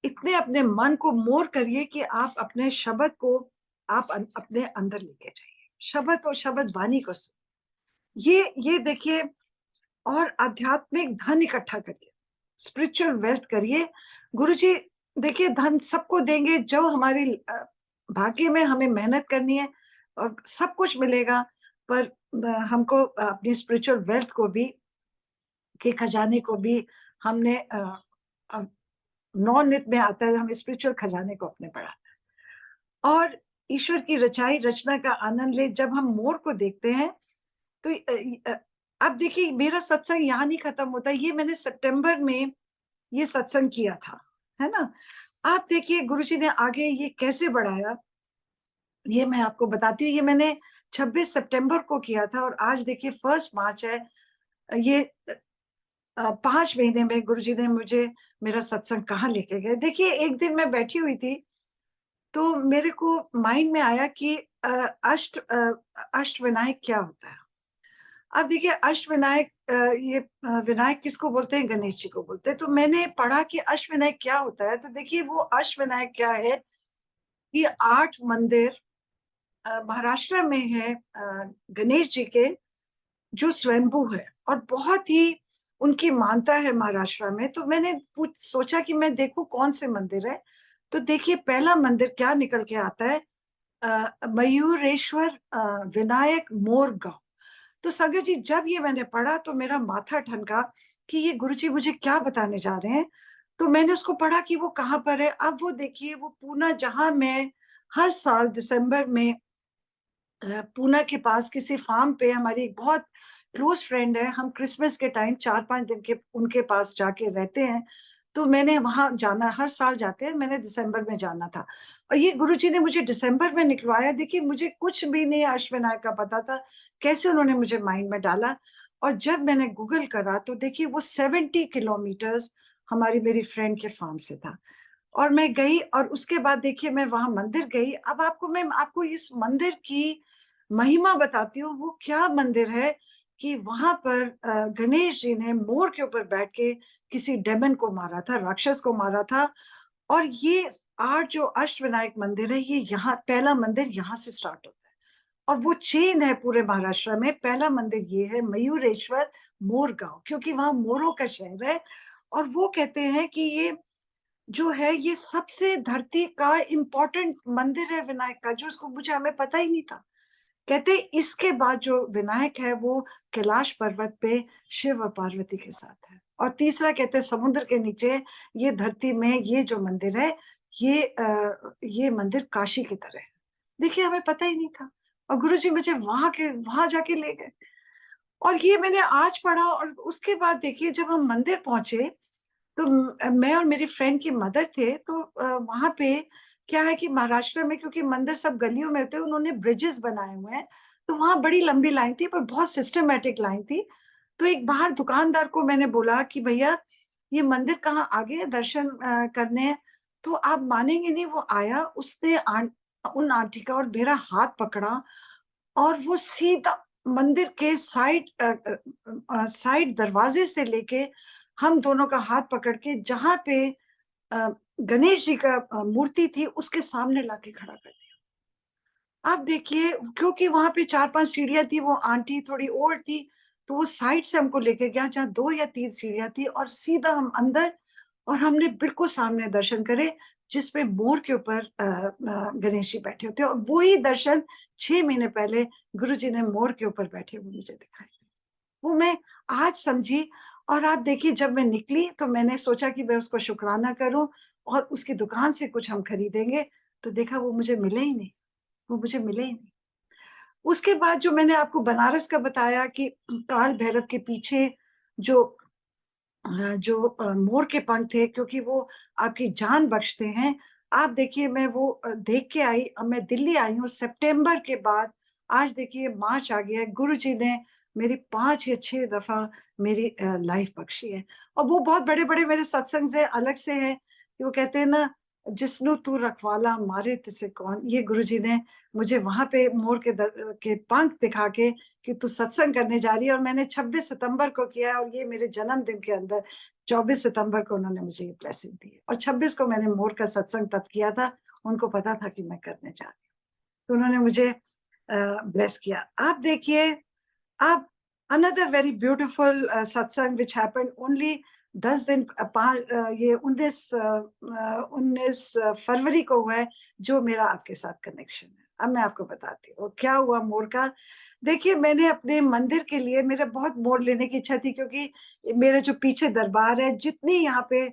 इतने अपने मन को मोर करिए कि आप अपने शब्द को आप अपने अंदर लेके जाइए, शब्द और शब्द वाणी को ये देखिए। और आध्यात्मिक धन इकट्ठा करिए, स्पिरिचुअल वेल्थ करिए। गुरुजी देखिए धन सबको देंगे, जो हमारे भाग्य में हमें मेहनत करनी है और सब कुछ मिलेगा, पर हमको अपनी स्पिरिचुअल वेल्थ को भी, के खजाने को भी हमने नौ नित में आता है, हमें स्पिरिचुअल खजाने को अपने बढ़ाना है। और ईश्वर की रचाई रचना का आनंद ले। जब हम मोर को देखते हैं तो अब देखिए मेरा सत्संग यहाँ नहीं खत्म होता, ये मैंने सितंबर में ये सत्संग किया था, है ना। आप देखिए गुरुजी ने आगे ये कैसे बढ़ाया, ये मैं आपको बताती हूँ। ये मैंने 26 सितंबर को किया था और आज देखिए 1 मार्च है। ये 5 महीने में गुरुजी ने मुझे मेरा सत्संग कहाँ लेके गए। देखिए एक दिन मैं बैठी हुई थी, तो मेरे को माइंड में आया कि अष्ट विनायक क्या होता है। अब देखिए अष्ट विनायक, ये विनायक किसको बोलते हैं, गणेश जी को बोलते हैं। तो मैंने पढ़ा कि अष्ट विनायक क्या होता है, तो देखिए वो अष्ट विनायक क्या है, कि 8 मंदिर महाराष्ट्र में है गणेश जी के, जो स्वयंभू है और बहुत ही उनकी मानता है महाराष्ट्र में। तो मैंने सोचा कि मैं देखूं कौन से मंदिर है। तो देखिए पहला मंदिर क्या निकल के आता है, मयूरेश्वर विनायक मोरगांव। तो संगत जी जब ये मैंने पढ़ा तो मेरा माथा ठनका कि ये गुरुजी मुझे क्या बताने जा रहे हैं। तो मैंने उसको पढ़ा कि वो कहाँ पर है। अब वो देखिए वो पूना, जहां मैं हर साल दिसंबर में पूना के पास किसी फार्म पे, हमारी एक बहुत क्लोज फ्रेंड है, हम क्रिसमस के टाइम 4-5 दिन के उनके पास जाके रहते हैं। तो मैंने वहाँ जाना, हर साल जाते हैं, मैंने दिसंबर में जाना था और ये गुरुजी ने मुझे दिसंबर में निकलवाया। देखिए मुझे कुछ भी नहीं अष्टविनायक का पता था, कैसे उन्होंने मुझे माइंड में डाला और जब मैंने गूगल करा तो देखिए वो 70 किलोमीटर्स हमारी मेरी फ्रेंड के फार्म से था और मैं गई और उसके बाद देखिए मैं वहाँ मंदिर गई। अब मैं आपको इस मंदिर की महिमा बताती हूँ, वो क्या मंदिर है कि वहाँ पर गणेश जी ने मोर के ऊपर बैठ के किसी डेमन को मारा था, राक्षस को मारा था और ये 8 जो अष्टविनायक मंदिर है, ये यहाँ पहला मंदिर यहाँ से स्टार्ट होता है और वो चेन है पूरे महाराष्ट्र में। पहला मंदिर ये है मयूरेश्वर मोरगांव, क्योंकि वहाँ मोरों का शहर है और वो कहते हैं कि ये जो है ये सबसे धरती का इम्पोर्टेंट मंदिर है विनायक का, जो उसको मुझे हमें पता ही नहीं था। कहते इसके बाद जो विनायक है वो कैलाश पर्वत पे शिव और पार्वती के साथ है और तीसरा कहते हैं समुद्र के नीचे ये धरती में ये जो मंदिर है ये मंदिर काशी की तरह है। देखिए हमें पता ही नहीं था और गुरुजी मुझे वहां जाके ले गए और ये मैंने आज पढ़ा और उसके बाद देखिए जब हम मंदिर पहुंचे तो मैं और मेरी फ्रेंड की मदर थे तो वहां पे क्या है कि महाराष्ट्र में क्योंकि मंदिर सब गलियों में होते हैं, उन्होंने ब्रिजेस बनाए हुए हैं तो वहां बड़ी लंबी लाइन थी पर बहुत सिस्टमेटिक लाइन थी। तो एक बाहर दुकानदार को मैंने बोला कि भैया ये मंदिर कहाँ आगे है दर्शन करने हैं। तो आप मानेंगे नहीं, वो आया, उसने उन आंटी का और मेरा हाथ पकड़ा और वो सीधा मंदिर के साइड दरवाजे से लेके हम दोनों का हाथ पकड़ के जहां पे अ, गणेश जी का मूर्ति थी उसके सामने लाके खड़ा कर दिया। आप देखिए क्योंकि वहां पे 4-5 सीढ़ियां थी, वो आंटी थोड़ी ओल्ड थी तो वो साइड से हमको लेके गया जहाँ 2 या 3 सीढ़ियां थी और सीधा हम अंदर और हमने बिल्कुल सामने दर्शन करे जिसपे मोर के ऊपर गणेश जी बैठे होते और वही दर्शन 6 महीने पहले गुरु जी ने मोर के ऊपर बैठे हुए मुझे दिखाई। वो मैं आज समझी और आप देखिए जब मैं निकली तो मैंने सोचा कि मैं उसको शुक्राना करूं और उसकी दुकान से कुछ हम खरीदेंगे तो देखा वो मुझे मिले ही नहीं, वो मुझे मिले ही नहीं। उसके बाद जो मैंने आपको बनारस का बताया कि काल भैरव के पीछे जो मोर के पंख थे क्योंकि वो आपकी जान बख्शते हैं। आप देखिए मैं वो देख के आई, अब मैं दिल्ली आई हूँ सितंबर के बाद, आज देखिए मार्च आ गया है, गुरुजी ने मेरी 5 या 6 दफ़ा मेरी लाइफ बख्शी है। और वो बहुत बड़े-बड़े मेरे सत्संग से अलग से हैं, कि वो कहते हैं ना, "जिस्नु तू रखवाला मारे तिसे कौन?" ये गुरुजी ने मुझे वहाँ पे मोर के पंख दिखा के कि तू सत्संग करने जा रही है और मैंने 26 सितंबर को किया है और ये मेरे जन्मदिन के अंदर 24 सितंबर को उन्होंने मुझे ये ब्लेसिंग दी है और 26 को मैंने मोर का सत्संग तब किया था, उनको पता था कि मैं करने जा रही हूँ। तो उन्होंने मुझे ब्लेस किया। आप देखिए, अब अनदर वेरी ब्यूटीफुल सत्संग व्हिच हैपेंड ओनली 10 दिन ये 19 फरवरी को हुआ है, जो मेरा आपके साथ कनेक्शन है। अब मैं आपको बताती हूँ, क्या हुआ मोर का। देखिए मैंने अपने मंदिर के लिए मेरा बहुत मोर लेने की इच्छा थी क्योंकि मेरे जो पीछे दरबार है, जितनी यहाँ पे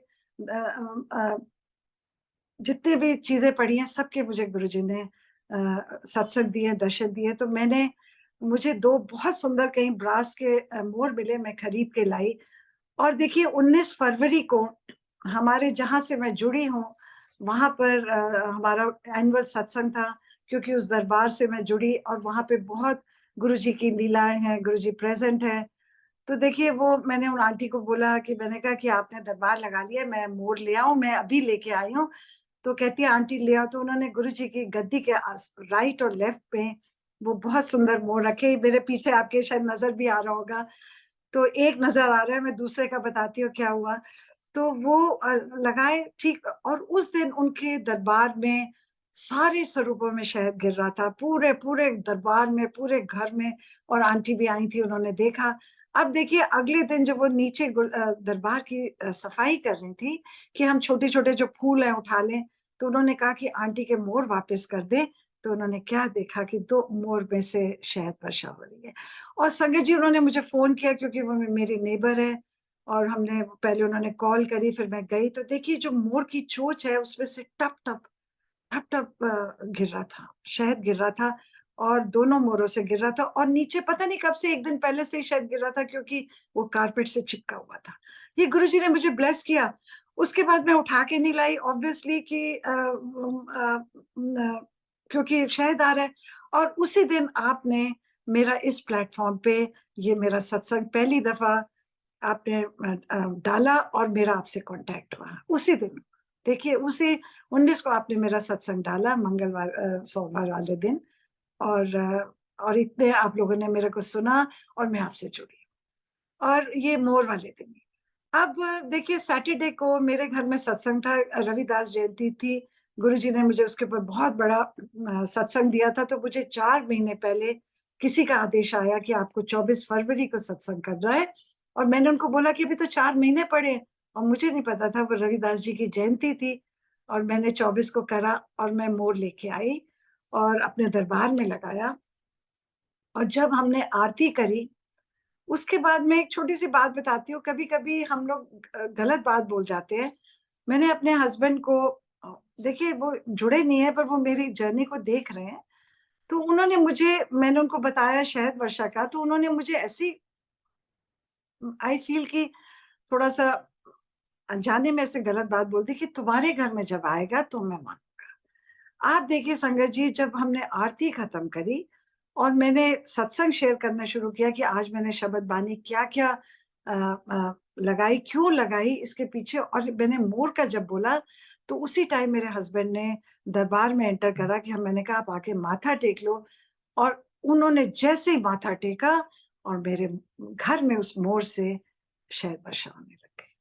जितनी भी चीज़ें पढ़ी हैं, सबके मुझे गुरुजी ने सत्संग दिए, दर्शन दिए। तो मुझे 2 बहुत सुंदर कहीं ब्रास के मोर मिले, मैं खरीद के लाई और देखिए 19 फरवरी को हमारे जहाँ से मैं जुड़ी हूँ, वहाँ पर हमारा एनुअल सत्संग था क्योंकि उस दरबार से मैं जुड़ी और वहाँ पे बहुत गुरुजी की लीलाएँ हैं, गुरुजी प्रेज़ेंट हैं। तो देखिए वो मैंने उन आंटी को बोला कि मैंने कहा कि आपने दरबार लगा लिया, मैं मोर ले आऊँ? मैं अभी लेके आई हूँ। तो कहती है आंटी ले आओ, तो उन्होंने गुरुजी की गद्दी के राइट और लेफ्ट पे वो बहुत सुंदर मोर रखे। मेरे पीछे आपके शायद नज़र भी आ रहा होगा। तो एक नज़र आ रहा है, मैं दूसरे का बताती हूँ क्या हुआ। तो वो लगाए ठीक और उस दिन उनके दरबार में सारे स्वरूपों में शहद गिर रहा था, पूरे दरबार में, पूरे घर में और आंटी भी आई थी, उन्होंने देखा। अब देखिए अगले दिन जब वो नीचे दरबार की सफाई कर रही थी कि हम छोटे-छोटे जो फूल हैं उठा लें, तो उन्होंने कहा कि आंटी के मोर वापस कर दें, तो उन्होंने क्या देखा कि 2 मोर में से शहद वर्षा हो रही है। और संगत जी उन्होंने मुझे फ़ोन किया क्योंकि वो मेरी नेबर है और हमने पहले उन्होंने कॉल करी, फिर मैं गई तो देखिए जो मोर की चोंच है उसमें से टप-टप, टप-टप गिर रहा था, शहद गिर रहा था और दोनों मोरों से गिर रहा था और नीचे पता नहीं कब से 1 दिन पहले से ही शहद गिर रहा था क्योंकि वो कारपेट से चिपका हुआ था। ये गुरुजी ने मुझे ब्लेस किया उसके बाद मैं उठा के नहीं लाई ऑब्वियसली कि क्योंकि शहद आ रहा है। और उसी दिन आपने मेरा इस प्लेटफॉर्म पे ये मेरा सत्संग पहली दफा आपने डाला और मेरा आपसे कांटेक्ट हुआ उसी दिन। देखिए उसी 19 को आपने मेरा सत्संग डाला मंगलवार सोमवार वाले दिन। और इतने आप लोगों ने मेरे को सुना और मैं आपसे जुड़ी और ये मोर वाले दिन ही। अब देखिए सैटरडे को मेरे घर में सत्संग था, रविदास जयंती थी। गुरुजी ने मुझे उसके ऊपर बहुत बड़ा सत्संग दिया था। तो मुझे 4 महीने पहले किसी का आदेश आया कि आपको 24 फरवरी को सत्संग करना है। और मैंने उनको बोला कि अभी तो 4 महीने पड़े हैं। और मुझे नहीं पता था वो रविदास जी की जयंती थी। और मैंने 24 को करा और मैं मोर लेके आई और अपने दरबार में लगाया। और जब हमने आरती करी उसके बाद मैं एक छोटी-सी बात बताती हूँ, कभी-कभी हम लोग गलत बात बोल जाते हैं। मैंने अपने हस्बैंड को देखिए वो जुड़े नहीं है पर वो मेरी जर्नी को देख रहे हैं। तो उन्होंने मुझे मैंने उनको बताया शहद वर्षा का, तो उन्होंने मुझे ऐसी आई फ़ील कि थोड़ा-सा अनजाने में ऐसे गलत बात बोल दी कि तुम्हारे घर में जब आएगा तो मैं मानूँगा। आप देखिए संगत जी जब हमने आरती खत्म करी और मैंने सत्संग शेयर करना शुरू किया कि आज मैंने शब्द बानी क्या-क्या लगाई, क्यों लगाई इसके पीछे और मैंने मोर का जब बोला तो उसी टाइम मेरे हस्बैंड ने दरबार में एंटर करा कि मैंने कहा आप आके माथा टेक लो। और उन्होंने जैसे ही माथा टेका और मेरे घर में उस मोर से शहद वर्षा होने लग गई।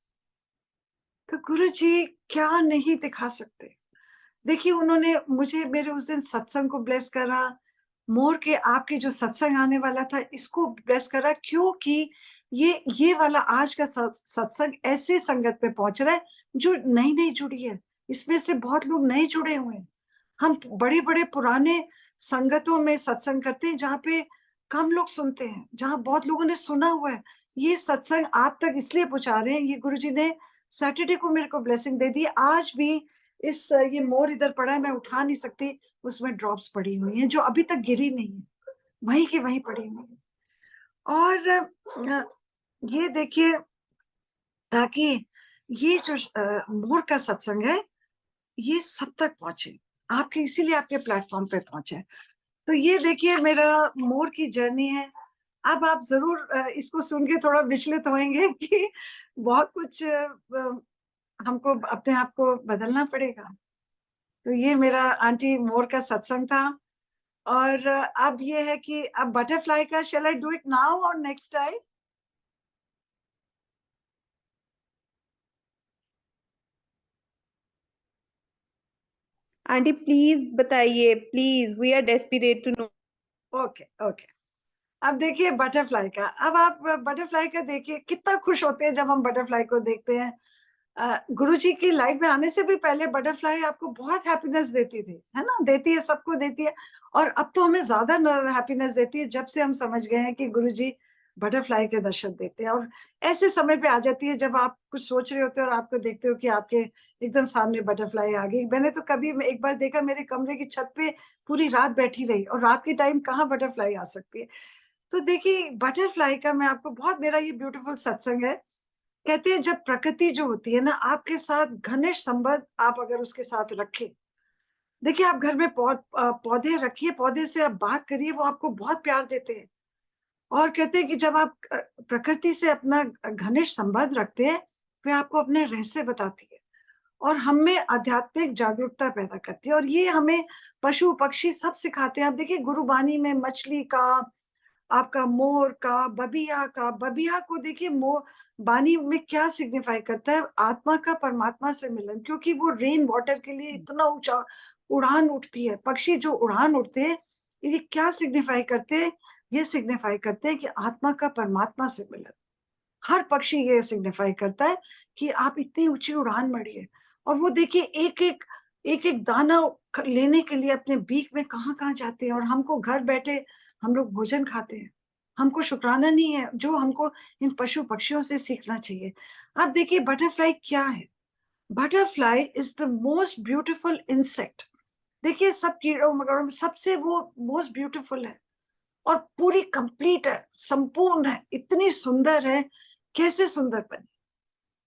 तो गुरुजी क्या नहीं दिखा सकते। देखिए उन्होंने मुझे मेरे उस दिन सत्संग को ब्लेस करा, मोर के आपके जो सत्संग आने वाला था इसको ब्लेस करा क्योंकि ये वाला आज का सत्संग ऐसे संगत पे पहुंच रहा है जो नई-नई जुड़ी है। इसमें से बहुत लोग नए जुड़े हुए हैं। हम बड़े-बड़े पुराने संगतों में सत्संग करते हैं जहाँ पे कम लोग सुनते हैं, जहाँ बहुत लोगों ने सुना हुआ है। ये सत्संग आप तक इसलिए पहुँचा रहे हैं, ये गुरुजी ने सैटरडे को मेरे को ब्लेसिंग दे दी। आज भी ये मोर इधर पड़ा है, मैं उठा नहीं सकती, उसमें ड्रॉप्स पड़ी हुई हैं, जो अभी तक गिरी नहीं है, वहीं की वहीं पड़ी हुई है। और ये देखिए ताकि ये जो मोर का सत्संग है, ये सब तक पहुँचे, आपके इसीलिए आपके प्लेटफ़ॉर्म पे पहुँचे। तो ये देखिए मेरा मोर की जर्नी है। अब आप ज़रूर इसको सुन के थोड़ा विचलित होंगे कि बहुत कुछ हमको अपने आप को बदलना पड़ेगा। तो ये मेरा आंटी मोर का सत्संग था। और अब ये है कि अब बटरफ्लाई का shall I do it now और नेक्स्ट टाइम? आंटी प्लीज बताइए, please, we are desperate to know. Okay, okay. अब देखिए बटरफ्लाई का, अब आप बटरफ्लाई का देखिए कितना खुश होते हैं जब हम बटरफ्लाई को देखते हैं। गुरुजी की लाइफ में आने से भी पहले बटरफ्लाई आपको बहुत हैप्पीनेस देती थी, है ना? देती है, सबको देती है। और अब तो हमें ज़्यादा न हैप्पीनेस देती है जब से हम समझ गए हैं कि गुरुजी बटरफ्लाई के दर्शन देते हैं। और ऐसे समय पे आ जाती है जब आप कुछ सोच रहे होते हो और आपको देखते हो कि आपके एकदम सामने बटरफ्लाई आ गई। मैंने तो कभी एक बार देखा मेरे कमरे की छत पे पूरी रात बैठी रही और रात के टाइम कहाँ बटरफ्लाई आ सकती है। तो देखिए बटरफ्लाई का मैं आपको बहुत मेरा ये ब्यूटीफुल सत्संग है। कहते हैं जब प्रकृति जो होती है ना आपके साथ घनिष्ठ संबंध आप अगर उसके साथ रखें, देखिए आप घर में पौधे रखिए, पौधे से आप बात करिए, वो आपको बहुत प्यार देते हैं। और कहते हैं कि जब आप प्रकृति से अपना घनिष्ठ संबंध रखते हैं, वे आपको अपने रहस्य बताती है और हम में आध्यात्मिक जागरूकता पैदा करती है। और ये हमें पशु पक्षी सब सिखाते हैं। आप देखिए गुरुबानी में मछली का, आपका मोर का, बबिया को देखिए बानी में क्या सिग्निफाई करता है, आत्मा का परमात्मा से मिलन, क्योंकि वो रेन वाटर के लिए इतना ऊंचा उड़ान उठती है। पक्षी जो उड़ान उठते हैं ये क्या सिग्निफाई करते हैं? ये सिग्निफाई करते हैं कि आत्मा का परमात्मा से मिलन। हर पक्षी ये सिग्निफाई करता है कि आप इतनी ऊंची उड़ान भरिए। और वो देखिए एक-एक दाना लेने के लिए अपने बीक में कहाँ-कहाँ जाते हैं। और हमको घर बैठे हम लोग भोजन खाते हैं। हमको शुक्राना नहीं है, जो हमको इन पशु-पक्षियों से सीखना चाहिए। अब देखिए बटरफ्लाई क्या है? Butterfly is the most beautiful insect. देखिए सब कीड़ों-मकोड़ों में सबसे वो मोस्ट ब्यूटीफुल है और पूरी कंप्लीट है, संपूर्ण है, इतनी सुंदर है, कैसे सुंदर बनी?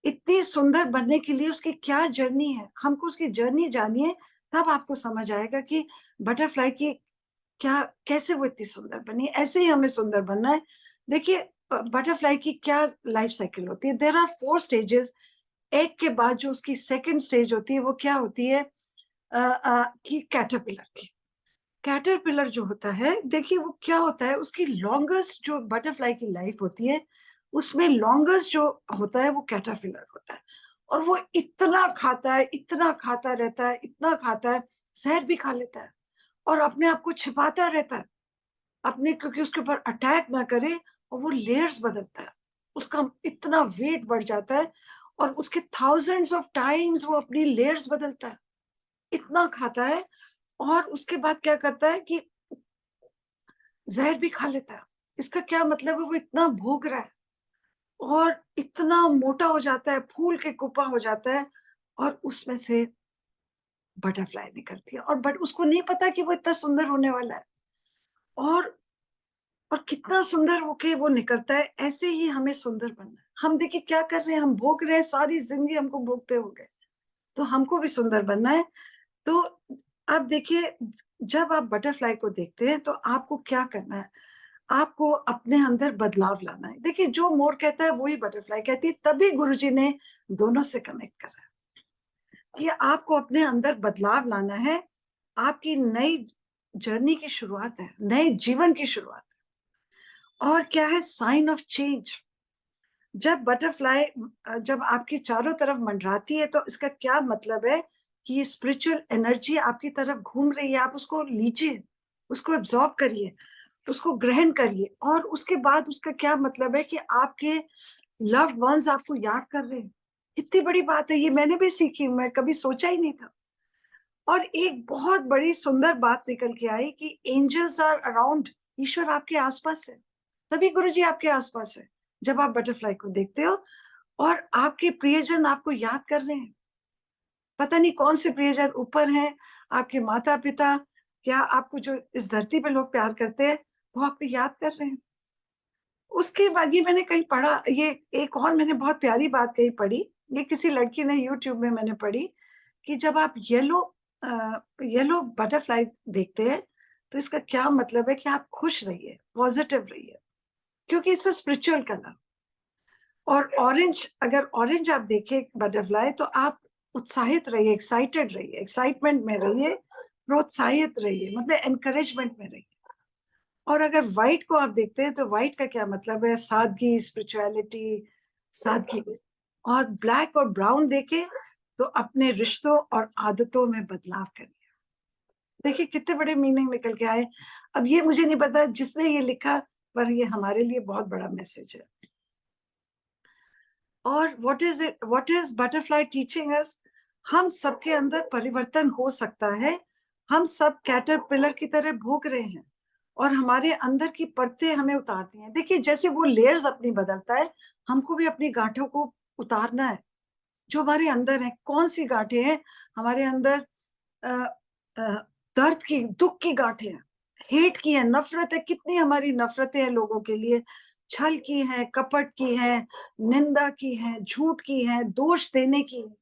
इतनी सुंदर बनने के लिए उसकी क्या जर्नी है, हमको उसकी जर्नी जानिए, तब आपको समझ आएगा कि बटरफ्लाई की क्या, कैसे वो इतनी सुंदर बनी। ऐसे ही हमें सुंदर बनना है। देखिए बटरफ्लाई की क्या लाइफ साइकिल होती है। There are 4 stages. एग के बाद जो उसकी सेकंड स्टेज होती है वो क्या होती है, कि कैटरपिलर की। कैटरपिलर जो होता है, देखिए वो क्या होता है, उसकी लॉन्गेस्ट जो बटरफ्लाई की लाइफ होती है, उसमें लॉन्गेस्ट जो होता है वो कैटरपिलर होता है। और वो इतना खाता है, इतना खाता रहता है, इतना खाता है, जहर भी खा लेता है और अपने आप को छिपाता रहता है अपने, क्योंकि उसके ऊपर अटैक ना करे। और वो लेयर्स बदलता है, उसका इतना वेट बढ़ जाता है और उसके थाउजेंड्स ऑफ टाइम्स वो अपनी लेयर्स बदलता है, इतना खाता है। और उसके बाद क्या करता है कि जहर भी खा लेता है। इसका क्या मतलब है, वो इतना भोग रहा है और इतना मोटा हो जाता है, फूल के कुपा हो जाता है, और उसमें से बटरफ्लाई निकलती है। और बट उसको नहीं पता कि वो इतना सुंदर होने वाला है। और और कितना सुंदर होके वो निकलता है। ऐसे ही हमें सुंदर बनना है। हम देखिए क्या कर रहे हैं, हम भोग रहे हैं, सारी जिंदगी हमको भोगते हो गए, तो हमको भी सुंदर बनना है। तो अब देखिए, जब आप बटरफ्लाई को देखते हैं तो आपको क्या करना है, आपको अपने अंदर बदलाव लाना है। देखिए जो मोर कहता है वही बटरफ्लाई कहती है, तभी गुरुजी ने दोनों से कनेक्ट करा कि आपको अपने अंदर बदलाव लाना है। आपकी नई जर्नी की शुरुआत है, नए जीवन की शुरुआत है। और क्या है, साइन ऑफ चेंज। जब बटरफ्लाई जब आपकी चारों तरफ मंडराती है तो इसका क्या मतलब है कि ये स्पिरिचुअल एनर्जी आपकी तरफ घूम रही है। आप उसको लीजिए, उसको एब्जॉर्ब करिए, उसको ग्रहण करिए। और उसके बाद उसका क्या मतलब है कि आपके लव्ड वंस आपको याद कर रहे हैं। कितनी बड़ी बात है ये, मैंने भी सीखी, मैं कभी सोचा ही नहीं था। और एक बहुत बड़ी सुंदर बात निकल के आई कि एंजल्स आर अराउंड। ईश्वर आपके आसपास है, तभी गुरुजी आपके आसपास है जब आप बटरफ्लाई को देखते हो। और आपके प्रियजन आपको याद कर रहे हैं। पता नहीं कौन से प्रियजन ऊपर हैं, आपके माता पिता, या आपको जो इस धरती पे लोग प्यार करते हैं, वो आपको याद कर रहे हैं। उसके बाद ये मैंने कहीं पढ़ा, ये एक और मैंने बहुत प्यारी बात कहीं पढ़ी, ये किसी लड़की ने यूट्यूब में मैंने पढ़ी, कि जब आप येलो बटरफ्लाई देखते हैं तो इसका क्या मतलब है कि आप खुश रहिए, पॉजिटिव रहिए, क्योंकि इट्स अ स्पिरिचुअल कलर। और ऑरेंज, अगर ऑरेंज आप देखें बटरफ्लाई, तो आप उत्साहित रहिए, एक्साइटेड रहिए, एक्साइटमेंट में रहिए, प्रोत्साहित रहिए, मतलब एनकरेजमेंट में रहिए। और अगर व्हाइट को आप देखते हैं तो व्हाइट का क्या मतलब है, सादगी, स्पिरिचुअलिटी, सादगी में। और ब्लैक और ब्राउन देखे तो अपने रिश्तों और आदतों में बदलाव करिए। देखिए कितने बड़े मीनिंग निकल के आए। अब ये मुझे नहीं पता जिसने ये लिखा, पर ये हमारे लिए बहुत बड़ा मैसेज है। और what is butterfly teaching us, हम सबके अंदर परिवर्तन हो सकता है। हम सब कैटरपिलर की तरह भोग रहे हैं और हमारे अंदर की परतें हमें उतारनी है। देखिए जैसे वो लेयर्स अपनी बदलता है, हमको भी अपनी गांठों को उतारना है। जो हमारे अंदर है, कौन सी गांठें हैं हमारे अंदर, अ, अ, दर्द की, दुख की गांठें हैं, हेट की है, नफरत है, कितनी हमारी नफरतें हैं लोगों के लिए, छल की है, कपट की है, निंदा की है, झूठ की है, दोष देने की है,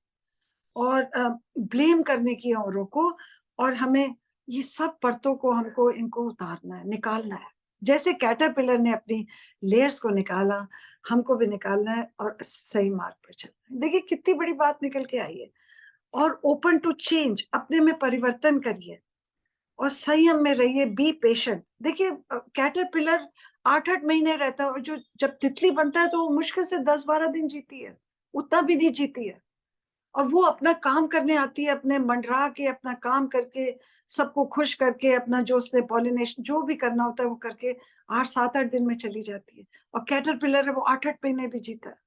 और ब्लेम करने की है औरों को। और हमें ये सब परतों को, हमको इनको उतारना है, निकालना है। जैसे कैटरपिलर ने अपनी लेयर्स को निकाला, हमको भी निकालना है और सही मार्ग पर चलना है। देखिए कितनी बड़ी बात निकल के आई है। और ओपन टू चेंज, अपने में परिवर्तन करिए और संयम में रहिए, बी पेशेंट। देखिए कैटरपिलर 8-8 महीने रहता है, और जो जब तितली बनता है तो वो मुश्किल से 10-12 दिन जीती है, उतना भी नहीं जीती है। और वो अपना काम करने आती है, अपने मंडरा के, अपना काम करके, सबको खुश करके, अपना जो उसने पॉलिनेशन जो भी करना होता है वो करके 8-7-8 दिन में चली जाती है। और कैटरपिलर है, वो 8-8 महीने भी जीता है।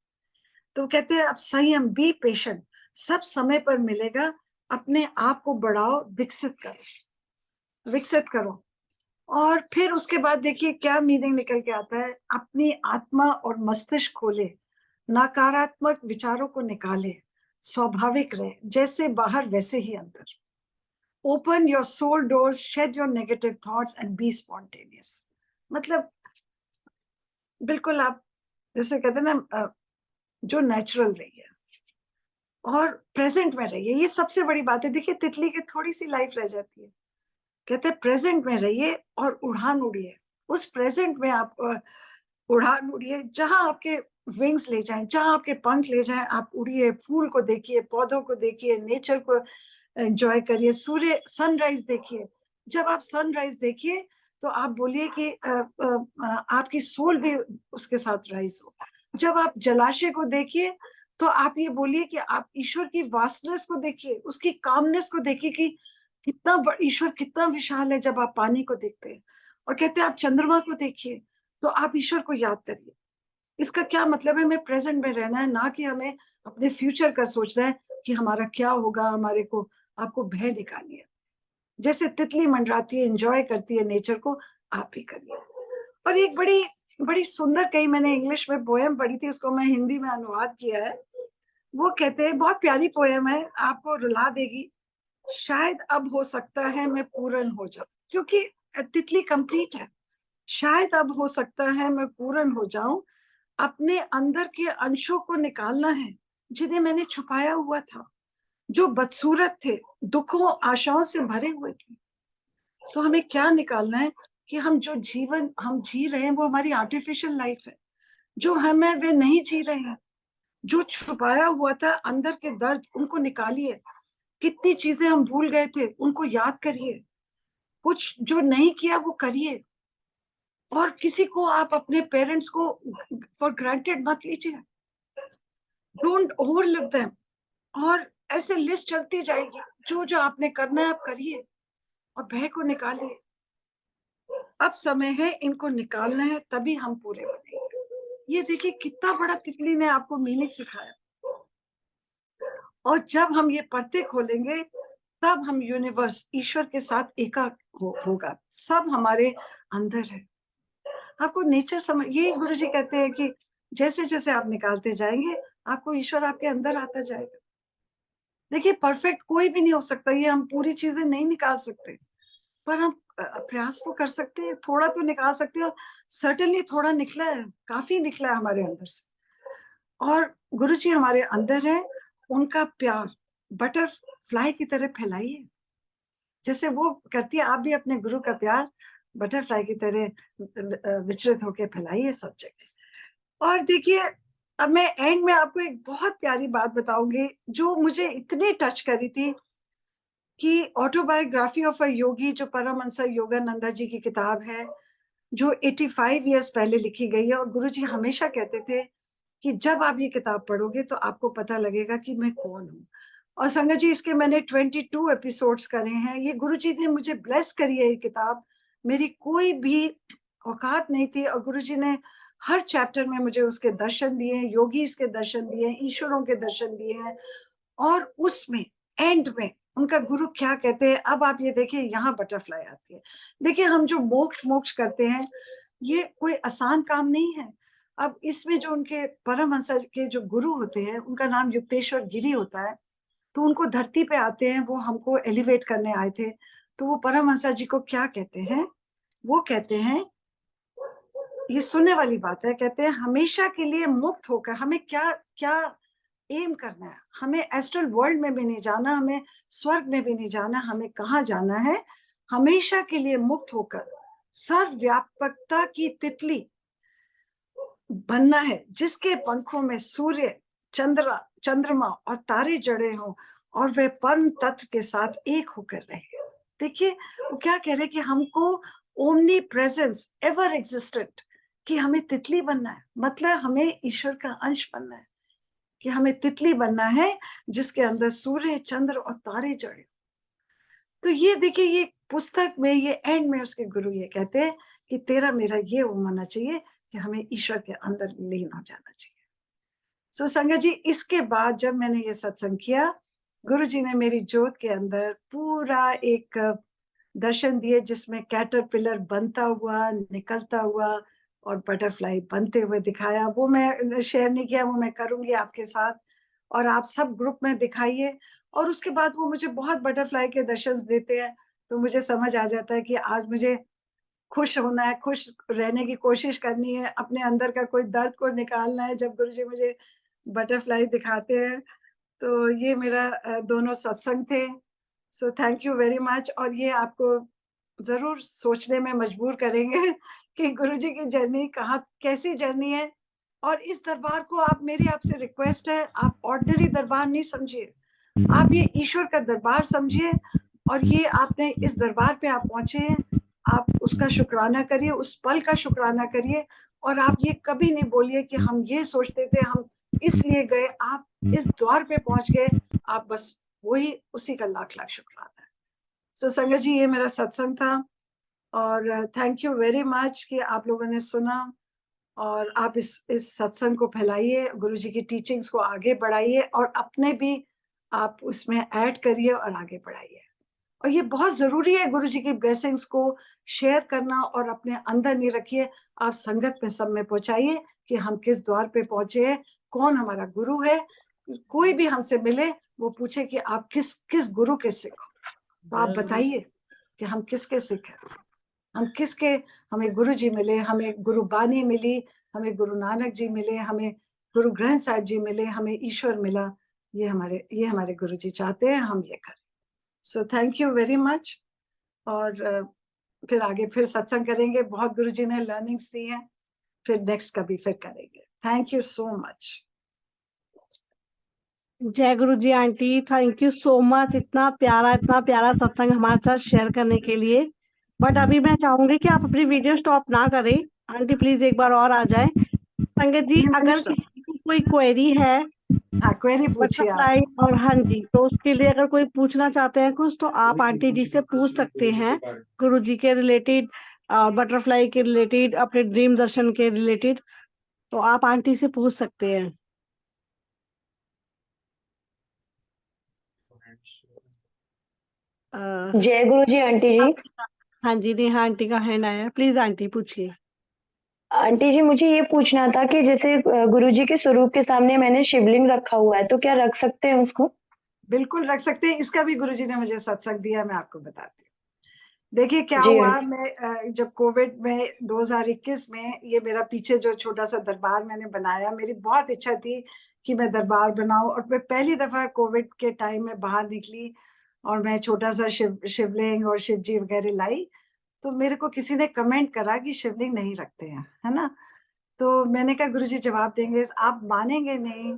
तो कहते हैं अब संयम, बी पेशेंट, सब समय पर मिलेगा। अपने आप को बढ़ाओ, विकसित करो, विकसित करो। और फिर उसके बाद देखिए क्या मीनिंग निकल के आता है, अपनी आत्मा और मस्तिष्क खोले, नकारात्मक विचारों को निकाले, स्वाभाविक रहे, जैसे बाहर वैसे ही अंदर। Open your soul doors, shed your negative thoughts and be spontaneous. मतलब बिल्कुल आप जैसे कहते हैं ना, जो नेचुरल रही है, और प्रेजेंट में रहिए, ये सबसे बड़ी बात है। देखिए तितली की थोड़ी सी लाइफ रह जाती है, कहते हैं प्रेजेंट में रहिए और उड़ान उड़िए। उस प्रेजेंट में आप उड़ान उड़िए, जहां आपके विंग्स ले जाएं, जहां आपके पंख ले जाएं, आप उड़िए। फूल को देखिए, पौधों को देखिए, नेचर को एंजॉय करिए, सूर्य सनराइज देखिए। जब आप सनराइज देखिए तो आप बोलिए कि आपकी सोल भी उसके साथ राइज हो। जब आप जलाशय को देखिए तो आप ये बोलिए कि आप ईश्वर की वास्टनेस को देखिए, उसकी कामनेस को देखिए कि ईश्वर कितना विशाल है। जब आप पानी को देखते हैं और कहते हैं आप चंद्रमा को देखिए, तो आप ईश्वर को याद करिए। इसका क्या मतलब है? हमें प्रेजेंट में रहना है, ना कि हमें अपने फ्यूचर का सोचना है कि हमारा क्या होगा। हमारे को आपको भय निकालिए, है, जैसे तितली मंडराती है, एंजॉय करती है नेचर को, आप भी करिए। और एक बड़ी बड़ी सुंदर, कहीं मैंने इंग्लिश में पोएम पढ़ी थी, उसको मैं हिंदी में अनुवाद किया है। वो कहते हैं, बहुत प्यारी पोएम है, आपको रुला देगी। शायद अब हो सकता है मैं पूर्ण हो जाऊं, क्योंकि तितली कंप्लीट है। शायद अब हो सकता है मैं पूर्ण हो जाऊं, अपने अंदर के अंशों को निकालना है जिन्हें मैंने छुपाया हुआ था, जो बदसूरत थे, दुखों आशाओं से भरे हुए थे। तो हमें क्या निकालना है कि हम जो जीवन हम जी रहे हैं वो हमारी आर्टिफिशियल लाइफ है, जो हमें वे नहीं जी रहे हैं। जो छुपाया हुआ था अंदर के दर्द, उनको निकालिए। कितनी चीजें हम भूल गए थे, उनको याद करिए। कुछ जो नहीं किया वो करिए। और किसी को, आप अपने पेरेंट्स को फॉर ग्रांटेड मत लीजिए, डोंट ओवरलुक देम। और ऐसे लिस्ट चलती जाएगी, जो जो आपने करना है आप करिए और भय को निकालिए। अब समय है, इनको निकालना है, तभी हम पूरे बनेंगे। ये देखिए कितना बड़ा तितली ने आपको मीनिंग सिखाया। और जब हम ये पर्दे खोलेंगे तब हम यूनिवर्स, ईश्वर के साथ एका होगा। सब हमारे अंदर है। आपको नेचर समझ, ये गुरु जी कहते हैं कि जैसे जैसे आप निकालते जाएंगे, आपको ईश्वर आपके अंदर आता जाएगा। देखिए परफेक्ट कोई भी नहीं हो सकता, ये हम पूरी चीजें नहीं निकाल सकते, पर हम प्रयास तो कर सकते हैं, थोड़ा तो निकाल सकते हैं। और सर्टेनली थोड़ा निकला है, काफी निकला है हमारे अंदर से। और गुरु जी हमारे अंदर है, उनका प्यार बटरफ्लाई की तरह फैलाइए। जैसे वो करती है, आप भी अपने गुरु का प्यार बटरफ्लाई की तरह विचरित होकर फैलाइए सब जगह। और देखिए, अब मैं एंड में आपको एक बहुत प्यारी बात बताऊंगी, जो मुझे इतनी टच करी थी, कि ऑटोबायोग्राफी ऑफ अ योगी, जो परमहंस योगानंदा जी की किताब है, जो 85 इयर्स पहले लिखी गई है। और गुरुजी हमेशा कहते थे कि जब आप ये किताब पढ़ोगे तो आपको पता लगेगा कि मैं कौन हूँ। और संगत जी, इसके मैंने 22 एपिसोड्स करे हैं। ये गुरुजी ने मुझे ब्लेस करी है ये किताब। मेरी कोई भी औकात नहीं थी, और गुरुजी ने हर चैप्टर में मुझे उसके दर्शन दिए हैं, योगीज के दर्शन दिए हैं, ईश्वरों के दर्शन दिए हैं। और उसमें एंड में उनका गुरु क्या कहते हैं, अब आप ये देखिए, यहाँ बटरफ्लाई आती है। देखिए, हम जो मोक्ष मोक्ष करते हैं, ये कोई आसान काम नहीं है। अब इसमें जो उनके परमहंस के जो गुरु होते हैं, उनका नाम युक्तेश्वर गिरी होता है। तो उनको धरती पे आते हैं, वो हमको एलिवेट करने आए थे। तो वो परमहंस जी को क्या कहते हैं? वो कहते हैं, ये सुनने वाली बात है, कहते हैं हमेशा के लिए मुक्त होकर हमें क्या क्या एम करना है। हमें एस्ट्रल वर्ल्ड में भी नहीं जाना, हमें स्वर्ग में भी नहीं जाना, हमें कहाँ जाना है? हमेशा के लिए मुक्त होकर सर्वव्यापकता की तितली बनना है, जिसके पंखों में सूर्य, चंद्रमा और तारे जड़े हों, और वे परम तत्व के साथ एक होकर रहे। देखिए, वो क्या कह रहे हैं कि हमको ओमनी प्रेजेंस एवर एग्जिस्टेंट, कि हमें तितली बनना है, मतलब हमें ईश्वर का अंश बनना है, कि हमें तितली बनना है जिसके अंदर सूर्य, चंद्र और तारे जड़े। तो ये देखिए, ये पुस्तक में, ये एंड में उसके गुरु ये कहते हैं कि तेरा मेरा ये होना चाहिए कि हमें ईश्वर के अंदर लीन हो जाना चाहिए। सो संगत जी, इसके बाद जब मैंने ये सत्संग किया, गुरु जी ने मेरी ज्योत के अंदर पूरा एक दर्शन दिए, जिसमें कैटरपिलर बनता हुआ, निकलता हुआ और बटरफ्लाई बनते हुए दिखाया। वो मैं शेयर नहीं किया, वो मैं करूंगी आपके साथ, और आप सब ग्रुप में दिखाइए। और उसके बाद वो मुझे बहुत बटरफ्लाई के दर्शन देते हैं, तो मुझे समझ आ जाता है कि आज मुझे खुश होना है, खुश रहने की कोशिश करनी है, अपने अंदर का कोई दर्द को निकालना है। जब गुरुजी मुझे बटरफ्लाई दिखाते हैं, तो ये मेरा दोनों सत्संग थे। So thank you very much. और ये आपको जरूर सोचने में मजबूर करेंगे कि गुरुजी की जर्नी कहाँ कैसी जर्नी है। और इस दरबार को आप, मेरी आपसे रिक्वेस्ट है, आप ऑर्डिनरी दरबार नहीं समझिए, आप ये ईश्वर का दरबार समझिए। और ये आपने इस दरबार पे आप पहुंचे हैं, आप उसका शुक्राना करिए, उस पल का शुक्राना करिए। और आप ये कभी नहीं बोलिए कि हम ये सोचते थे, हम इसलिए गए। आप इस द्वार पे पहुंच गए, आप बस वही, उसी का लाख लाख शुक्राना है। सो संगत जी, ये मेरा सत्संग था। और थैंक यू वेरी मच कि आप लोगों ने सुना। और आप इस सत्संग को फैलाइए, गुरुजी की टीचिंग्स को आगे बढ़ाइए, और अपने भी आप उसमें ऐड करिए और आगे बढ़ाइए। और ये बहुत जरूरी है, गुरुजी की ब्लेसिंग्स को शेयर करना और अपने अंदर नहीं रखिए, आप संगत में सब में पहुंचाइए कि हम किस द्वार पे पहुंचे हैं, कौन हमारा गुरु है। कोई भी हमसे मिले, वो पूछे कि आप किस किस गुरु के सिख हो, तो आप बताइए कि हम किसके सिख हैं, हम किसके, हमें गुरु जी मिले, हमें गुरु बानी मिली, हमें गुरु नानक जी मिले, हमें गुरु ग्रंथ साहिब जी मिले, हमें ईश्वर मिला। ये हमारे गुरु जी चाहते हैं हम ये करें। So thank you very much. और फिर आगे फिर सत्संग करेंगे, बहुत गुरु जी ने लर्निंग्स दी है, फिर नेक्स्ट कभी फिर करेंगे। Thank you so much. जय Guru ji aunty, thank you so much, इतना प्यारा सत्संग हमारे साथ शेयर करने के लिए। बट अभी मैं चाहूंगी कि आप अपनी वीडियो स्टॉप ना करें, आंटी प्लीज एक बार और आ जाए। संगत जी, अगर किसी को कोई क्वेरी है हाँ, क्वेरी पूछिए आप। बटरफ्लाई और हाँ जी, तो उसके लिए अगर कोई पूछना चाहते हैं कुछ, तो आप आंटी जी से पूछ सकते हैं, गुरु जी के रिलेटेड, बटरफ्लाई के रिलेटेड, अपने ड्रीम दर्शन के रिलेटेड, तो आप आंटी से पूछ सकते हैं। अ, जय गुरु जी आंटी जी। हाँ जी, नेहा आंटी का हैंड आया है, प्लीज आंटी पूछिए। आंटी जी, मुझे ये पूछना था कि जैसे गुरु जी के स्वरूप के सामने मैंने शिवलिंग रखा हुआ है, तो क्या रख सकते हैं उसको? बिल्कुल रख सकते हैं, इसका भी गुरुजी ने मुझे सत्संग दिया, मैं आपको बताती हूँ। देखिए क्या जी हुआ, आंटी। मैं जब कोविड में 2021 में, ये मेरा पीछे जो छोटा सा दरबार मैंने बनाया, मेरी बहुत इच्छा थी कि मैं दरबार बनाऊं। और मैं पहली दफा कोविड के टाइम में बाहर निकली और मैं छोटा सा शिवलिंग और शिव जी वगैरह लाई। तो मेरे को किसी ने कमेंट करा कि शिवलिंग नहीं रखते हैं, है ना। तो मैंने कहा गुरुजी जवाब देंगे, आप मानेंगे नहीं।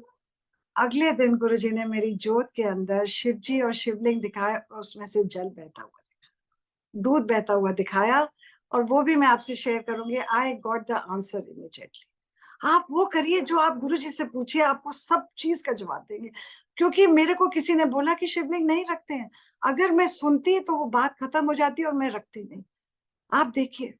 अगले दिन गुरुजी ने मेरी जोत के अंदर शिव जी और शिवलिंग दिखाया, और उसमें से जल बहता हुआ, दूध बहता हुआ दिखाया। और वो भी मैं आपसे शेयर करूंगी। I got the answer immediately. आप वो करिए जो आप गुरुजी से पूछिए, आपको सब चीज का जवाब देंगे। क्योंकि मेरे को किसी ने बोला कि शिवलिंग नहीं रखते हैं, अगर मैं सुनती तो वो बात खत्म हो जाती और मैं रखती नहीं। आप देखिए,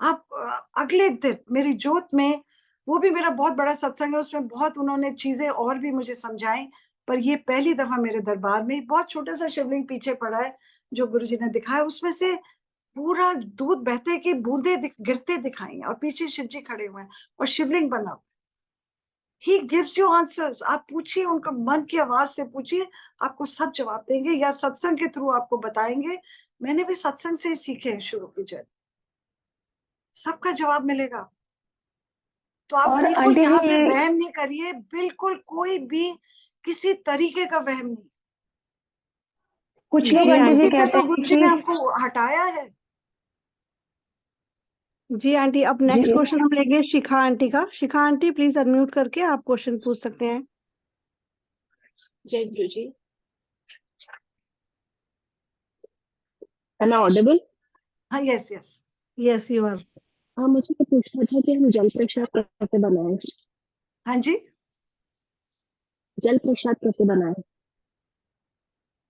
आप अगले दिन मेरी जोत में, वो भी मेरा बहुत बड़ा सत्संग है, उसमें बहुत उन्होंने चीजें और भी मुझे समझाई। पर ये पहली दफा मेरे दरबार में बहुत छोटा सा शिवलिंग पीछे पड़ा है, जो गुरुजी ने दिखाया, उसमें से पूरा दूध बहते की बूंदे गिरते दिखाई हैं, और पीछे शिव जी खड़े हुए हैं और शिवलिंग बना हुआ। He gives you answers. आप पूछिए, उनका मन की आवाज से पूछिए, आपको सब जवाब देंगे, या सत्संग के थ्रू आपको बताएंगे। मैंने भी सत्संग से ही सीखे हैं शुरू की जर्नी, सबका जवाब मिलेगा। तो आप और बिल्कुल आंटी जी यहाँ पे ये वहम नहीं करिए, बिल्कुल कोई भी किसी तरीके का वहम नहीं। कुछ लोग जी आंटी जी बेवकूफी से कहते तो हैं गुरुजी ने कि हमको हटाया है। जी आंटी, अब जी नेक्स्ट क्वेश्चन हम लेंगे शिखा आंटी का। शिखा आंटी प्लीज अनम्यूट करके आप क्वेश्चन पूछ सकते हैं। जय Guru ji. Am I audible? हाँ, yes yes. Yes you are. हाँ, मुझे ये पूछना था कि हम जल प्रसाद कैसे बनाएं? हाँ जी जल प्रसाद कैसे बनाएं?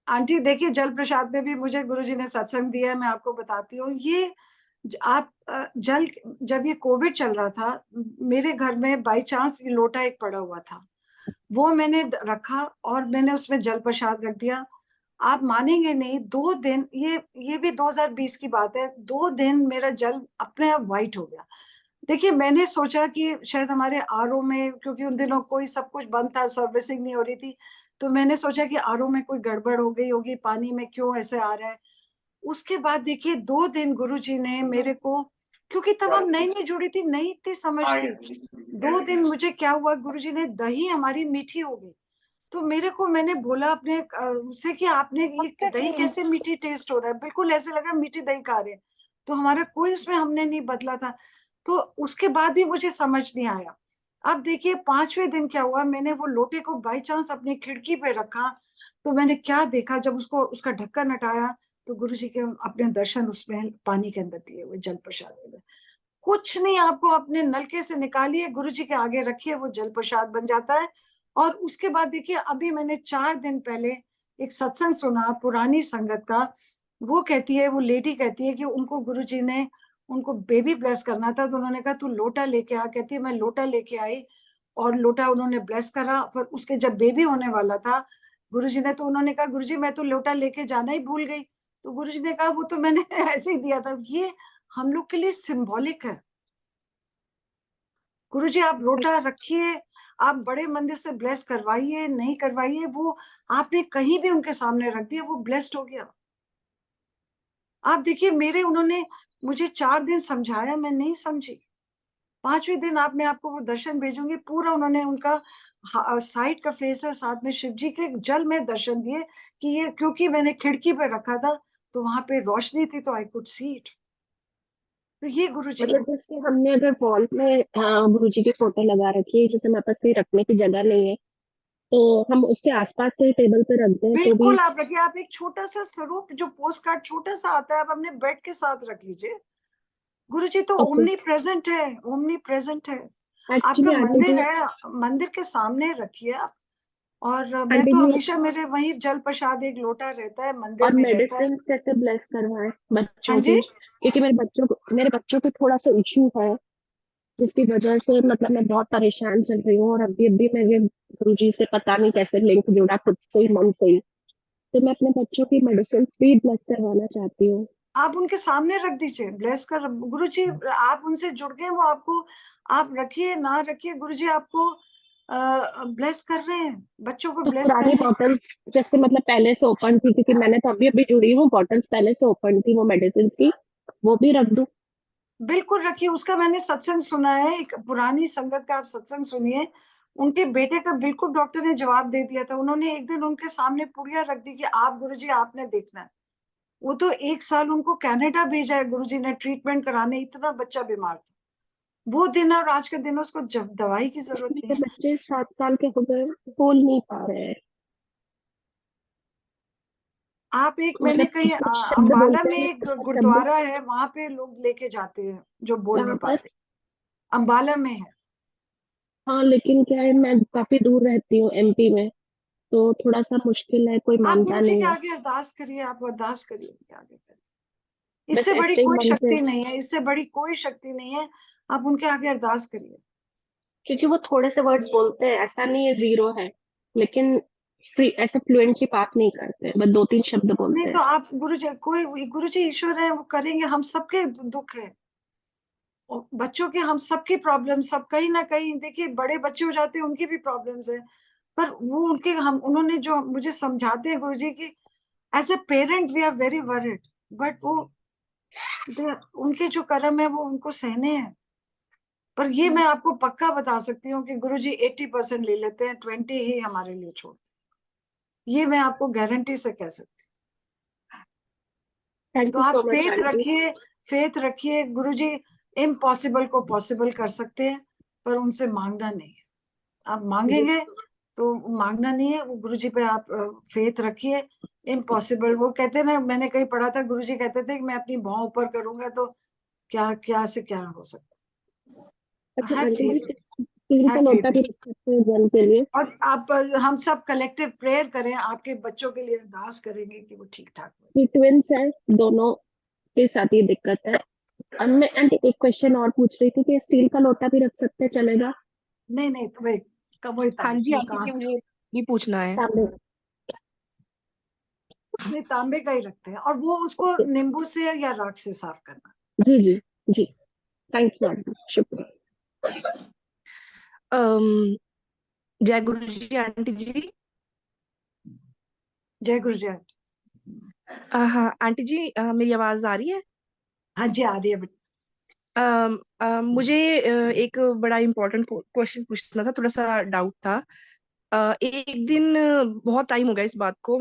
आंटी, देखिए जल प्रसाद में भी मुझे गुरुजी ने सत्संग दिया है, मैं आपको बताती हूँ। ये आप जल, जब ये कोविड चल रहा था, मेरे घर में बाई चांस ये लोटा एक पड़ा हुआ था, वो मैंने रखा और मैंने उसमें जल प्रसाद रख दिया। आप मानेंगे नहीं, 2 दिन, ये भी 2020 की बात है, 2 दिन मेरा जल अपने आप वाइट हो गया। देखिए मैंने सोचा कि शायद हमारे आरओ में, क्योंकि उन दिनों कोई सब कुछ बंद था, सर्विसिंग नहीं हो रही थी, तो मैंने सोचा कि आरओ में कोई गड़बड़ हो गई होगी, पानी में क्यों ऐसे आ रहा है। उसके बाद देखिए 2 दिन गुरुजी ने मेरे को, क्योंकि तब हम नई नई जुड़ी थी, नहीं इतनी समझ थी। 2 दिन मुझे क्या हुआ, गुरुजी ने, दही हमारी मीठी हो गई, तो मेरे को मैंने बोला अपने उससे कि आपने ये दही कैसे मीठी टेस्ट हो रहा है, बिल्कुल ऐसे लगा मीठी दही खा रहे हैं। तो हमारा कोई उसमें हमने नहीं बदला था। तो उसके बाद भी मुझे समझ नहीं आया। अब देखिए 5वें दिन क्या हुआ, मैंने वो लोटे को बाई चांस अपनी खिड़की पे रखा, तो मैंने क्या देखा, जब उसको उसका ढक्कन हटाया तो गुरुजी के अपने दर्शन उसमें पानी के अंदर दिए हुए, जल प्रसाद में। कुछ नहीं, आपको अपने नलके से निकालिए, गुरुजी के आगे रखिए, वो जल प्रसाद बन जाता है। और उसके बाद देखिए, अभी मैंने 4 दिन पहले एक सत्संग सुना पुरानी संगत का। वो कहती है, वो लेडी कहती है कि उनको गुरुजी ने उनको बेबी ब्लेस करना था, तो उन्होंने कहा तू लोटा लेके आ। कहती है मैं लोटा लेके आई और लोटा उन्होंने ब्लेस करा, पर उसके जब बेबी होने वाला था गुरुजी ने, तो उन्होंने कहा गुरुजी मैं तो लोटा लेके जाना ही भूल गई। तो गुरुजी ने कहा वो तो मैंने ऐसे ही दिया था। ये हम लोग के लिए सिंबॉलिक है। गुरुजी आप लोटा रखिए, आप बड़े मंदिर से ब्लेस करवाइए नहीं करवाइए, वो आपने कहीं भी उनके सामने रख दिया, वो ब्लेस्ड हो गया। आप देखिए मेरे, उन्होंने मुझे 4 दिन समझाया, मैं नहीं समझी। 5वें दिन आप, मैं आपको वो दर्शन भेजूंगी, पूरा उन्होंने उनका साइड का फेस है, साथ में शिव जी के जल में दर्शन दिए कि ये क्योंकि मैंने खिड़की पे रखा था तो वहां पे रोशनी थी, तो आई कुड सी इट। तो ये गुरुजी मतलब जैसे हमने अगर वॉल में गुरु जी की फोटो लगा रखी है, जैसे हमारे पास कहीं रखने की जगह नहीं है, तो हम उसके आसपास कोई टेबल पे रख दें तो भी। बिल्कुल आप रखिए। आप एक छोटा सा स्वरूप, जो पोस्ट कार्ड छोटा सा आता है, आप अपने बेड के साथ रख लीजिए। गुरुजी तो ओके। ओमनी प्रेजेंट है, ओमनी प्रेजेंट है। आपका एक्चुअली आंटी मंदिर जी, है, मंदिर के सामने रखिए आप। और मैं आंटी तो जी, हमेशा, मेरे वही जल प्रसाद एक लोटा रहता है, मंदिर और में रहता है। मेडिसिन कैसे ब्लेस करवाएं हाँ बच्चों जी। की, क्योंकि मेरे बच्चों को थोड़ा सा इश्यू है, जिसकी वजह से मतलब मैं बहुत परेशान चल रही हूँ, और अभी अभी मेरे गुरुजी से पता नहीं कैसे लिंक जुड़ा, खुद से ही, मन से ही। तो मैं अपने बच्चों की मेडिसिन भी ब्लेस करवाना चाहती हूँ। आप उनके सामने रख दीजिए, ब्लेस कर। गुरुजी आप उनसे जुड़ गए, वो आपको, आप रखिए ना रखिए, गुरुजी आपको ब्लेस कर रहे हैं, बच्चों को तो ब्लेस कर पुरानी रहे हैं। बॉटल्स जैसे मतलब पहले से ओपन थी, क्योंकि मैंने तो अभी अभी जुड़ी हूँ, बॉटल्स पहले से ओपन थी वो मेडिसिन की, वो भी रख दूं? बिल्कुल रखिए। उसका मैंने सत्संग सुना है, एक पुरानी संगत का आप सत्संग सुनिए। उनके बेटे का बिल्कुल डॉक्टर ने जवाब दे दिया था। उन्होंने एक दिन उनके सामने पुड़िया रख दी कि आप गुरुजी आपने देखना है। वो तो 1 साल उनको कनाडा भेजा है गुरुजी ने ट्रीटमेंट कराने, इतना बच्चा बीमार था। वो दिन और आज का दिन उसको जब दवाई की जरूरत नहीं मेरे है। बच्चे 7 साल के हो गए, बोल नहीं पा रहे हैं। आप एक, मैंने मतलब कहीं कुछ कुछ शब्द अंबाला बोलते में हैं, एक कुछ शब्द। गुरुद्वारा है, वहां पे लोग लेके जाते हैं जो बोल कहाँ नहीं पर? पाते। अंबाला में है। हाँ, लेकिन क्या है, मैं काफी दूर रहती हूँ एमपी में, तो थोड़ा सा मुश्किल है, कोई आप मानता गुरु जी नहीं के है। आगे अरदास करिए, आप अरदास करिए उनके आगे करिए। बस इससे बड़ी ऐसे ही कोई मन से, शक्ति नहीं है, इससे बड़ी कोई शक्ति नहीं है। आप उनके आगे अरदास करिए। क्योंकि वो थोड़े से वर्ड्स बोलते हैं, ऐसा नहीं है जीरो है, लेकिन फ्री ऐसे फ्लुएंटली बात नहीं करते, बस 2-3 शब्द नहीं बोलते हैं। तो आप गुरु जी, कोई गुरु जी ईश्वर है, वो करेंगे। हम सबके दुख है, और बच्चों के, हम सबकी प्रॉब्लम, सब कहीं ना कहीं देखिए, बड़े बच्चे हो जाते हैं उनकी भी प्रॉब्लम्स है। पर वो उनके, हम, उन्होंने जो मुझे समझाते हैं गुरुजी की, as a parent we are very worried, but वो उनके जो कर्म है वो उनको सहने हैं। पर ये मैं आपको पक्का बता सकती हूँ कि गुरुजी 80% ले लेते हैं, 20 ही हमारे लिए छोड़ते हैं। ये मैं आपको गारंटी से कह सकती हूँ। थैंक तो यू आप सो मच फेथ आंटी। रखिए, फेथ रखिए। गुरुजी इम्पॉसिबल को पॉसिबल कर सकते हैं, पर उनसे मांगना नहीं है। आप जी, मांगेंगे तो मांगना नहीं है, वो गुरुजी पे आप फेथ रखिए। इम्पॉसिबल, वो कहते हैं ना, मैंने कहीं पढ़ा था, गुरुजी कहते थे कि मैं अपनी भौं ऊपर करूंगा तो क्या क्या से क्या हो सकता है। अच्छा have aunty ji, faith, still have का लोटा फेथ। भी रख सकते हैं जल के लिए? और आप, हम सब कलेक्टिव प्रेयर करें, आपके बच्चों के लिए अरदास करेंगे कि वो ठीक ठाक हो। कि ट्विंस है, दोनों के साथ ये दिक्कत है। अब मैं आंटी एक क्वेश्चन और पूछ रही थी कि स्टील का लोटा भी रख सकते हैं, चलेगा? नहीं नहीं, तो वही वही हाँ जी वो आंटी कहाँ जी, से, मुझे ये पूछना है। तांबे? नहीं तांबे का ही रखते हैं, और वो उसको ओके। नींबू से या राख से साफ करना। जी जी जी, थैंक यू आंटी, शुक्रिया। अम, जय गुरु जी आंटी जी। जय गुरु जय। हाँ आंटी जी, मेरी आवाज आ रही है? हाँ जी आ रही है बेटा। मुझे एक बड़ा इम्पोर्टेंट क्वेश्चन पूछना था, थोड़ा सा डाउट था। एक दिन बहुत टाइम हो गया इस बात को,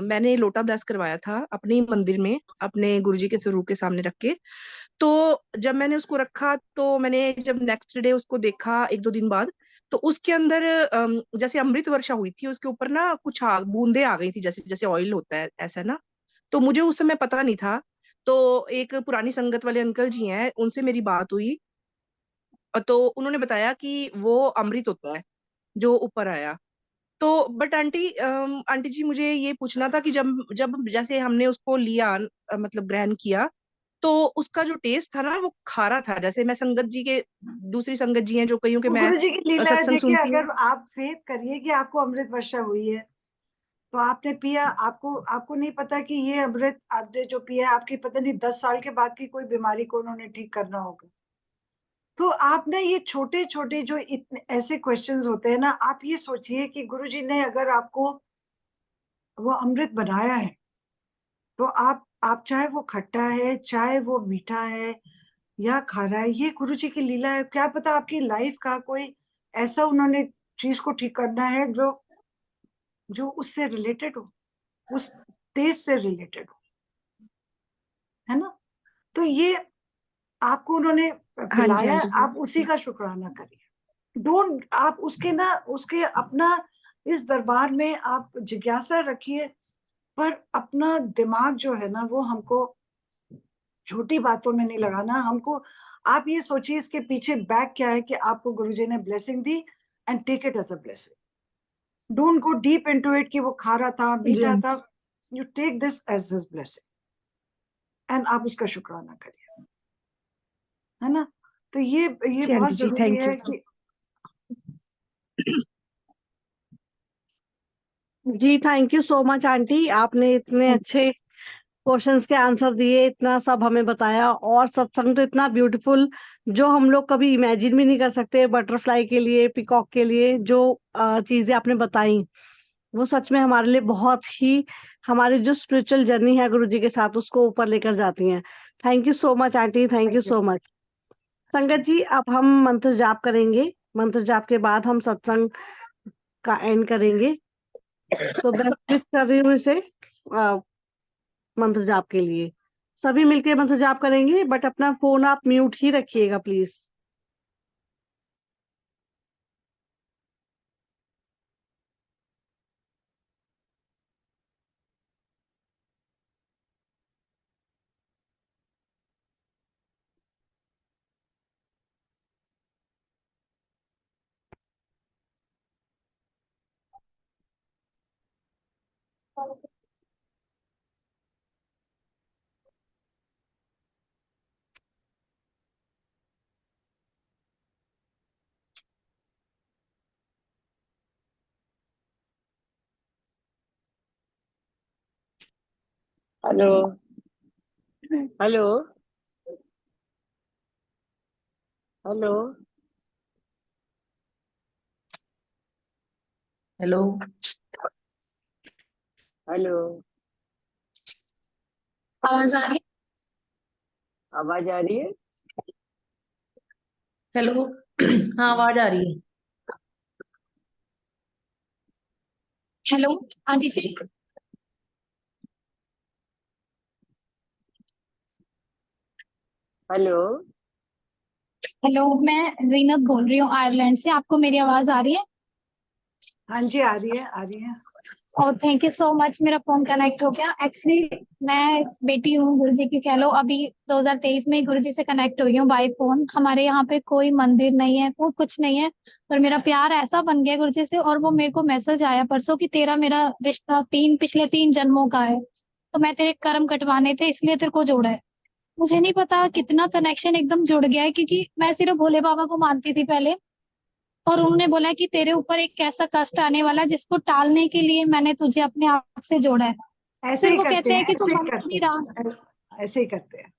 मैंने लोटा ब्लेस करवाया था अपने ही मंदिर में, अपने गुरुजी के स्वरूप के सामने रख के। तो जब मैंने उसको रखा, तो मैंने जब नेक्स्ट डे उसको देखा एक दो दिन बाद, तो उसके अंदर जैसे अमृत वर्षा हुई थी, उसके ऊपर ना कुछ बूंदे आ गई थी, जैसे जैसे ऑयल होता है ऐसा ना। तो मुझे उस समय पता नहीं था। तो एक पुरानी संगत वाले अंकल जी हैं, उनसे मेरी बात हुई। तो उन्होंने बताया कि वो अमृत होता है जो ऊपर आया। तो बट आंटी जी, मुझे ये पूछना था कि जब जब जैसे हमने उसको लिया, मतलब ग्रहण किया, तो उसका जो टेस्ट था ना वो खारा था। जैसे मैं संगत जी के, दूसरी संगत जी हैं जो कईयों के तो मैं गुरु जी की लीला है, सत्संग देखिए सुनती हूँ। अगर आप फेथ करिए कि आपको अमृत वर्षा हुई है तो आपने पिया, आपको आपको नहीं पता कि ये अमृत आपने जो पिया, आपकी पता नहीं 10 साल के बाद की कोई बीमारी को उन्होंने ठीक करना होगा। तो आप ना ये छोटे छोटे जो इतने ऐसे क्वेश्चंस होते हैं ना, आप ये सोचिए कि गुरुजी ने अगर आपको वो अमृत बनाया है, तो आप चाहे वो खट्टा है, चाहे वो मीठा है या खारा है, ये गुरुजी की लीला है। क्या पता आपकी लाइफ का कोई ऐसा उन्होंने चीज को ठीक करना है जो जो उससे रिलेटेड हो, उस टेस्ट से रिलेटेड हो, है ना। तो ये आपको उन्होंने हाँ जी, पिलाया, आंटी जी। आप उसी का शुक्राना करिए। डोंट आप उसके ना उसके अपना इस दरबार में आप जिज्ञासा रखिए, पर अपना दिमाग जो है ना वो हमको छोटी बातों में नहीं लगाना हमको। आप ये सोचिए इसके पीछे बैक क्या है कि आपको गुरुजी ने ब्लेसिंग दी, and take it as a blessing. Don't go deep into it कि वो खारा था, जी मीठा आंटी। था। You take this as his blessing and आप उसका शुक्राना करिए, है ना। तो ये जी बहुत आंटी जी, जरूरी थैंक है यू। कि जी thank you so much aunty, आपने इतने अच्छे क्वेश्चंस के आंसर दिए, इतना सब हमें बताया, और सत्संग तो इतना ब्यूटीफुल जो हम लोग कभी इमेजिन भी नहीं कर सकते। बटरफ्लाई के लिए, पिकॉक के लिए जो चीजें आपने बताई, वो सच में हमारे लिए बहुत ही, हमारी जो स्पिरिचुअल जर्नी है गुरु जी के साथ, उसको ऊपर लेकर जाती हैं। Thank you so much aunty, thank you so much. संगत जी, अब हम मंत्र जाप करेंगे। मंत्र जाप के बाद हम सत्संग का एंड करेंगे। तो मैं स्विच कर रही हूँ इसे मंत्र जाप के लिए। सभी मिलके मंत्र जाप करेंगे, बट अपना फोन आप म्यूट ही रखिएगा please. Hello, hello, hello, hello. Hello. आवाज आ रही है? आवाज आ रही है? हेलो। हाँ, आवाज आ रही है। हेलो आंटी जी। हेलो। हेलो, मैं जीनत बोल रही हूँ आयरलैंड से। आपको मेरी आवाज आ रही है? हाँ जी, आ रही है, आ रही है। और थैंक यू सो मच, मेरा फोन कनेक्ट हो गया। एक्चुअली मैं बेटी हूँ गुरु जी की, कह लो। अभी 2023 में गुरु जी से कनेक्ट हुई हूँ बाय फोन। हमारे यहाँ पे कोई मंदिर नहीं है, वो कुछ नहीं है, पर मेरा प्यार ऐसा बन गया गुरु जी से। और वो मेरे को मैसेज आया परसों कि तेरा मेरा रिश्ता पिछले 3 जन्मों का है, तो मैं तेरे कर्म कटवाने थे इसलिए तेरे को जोड़ा है। मुझे नहीं पता कितना कनेक्शन एकदम जुड़ गया है, क्योंकि मैं सिर्फ भोले बाबा को मानती थी पहले। और उन्होंने बोला कि तेरे ऊपर एक ऐसा कष्ट आने वाला है जिसको टालने के लिए मैंने तुझे अपने आप से जोड़ा है। ऐसे फिर ही वो करते कहते हैं, हैं कि तू ऐसे ही मान करते नहीं रहा, हैं, ऐसे ही करते हैं।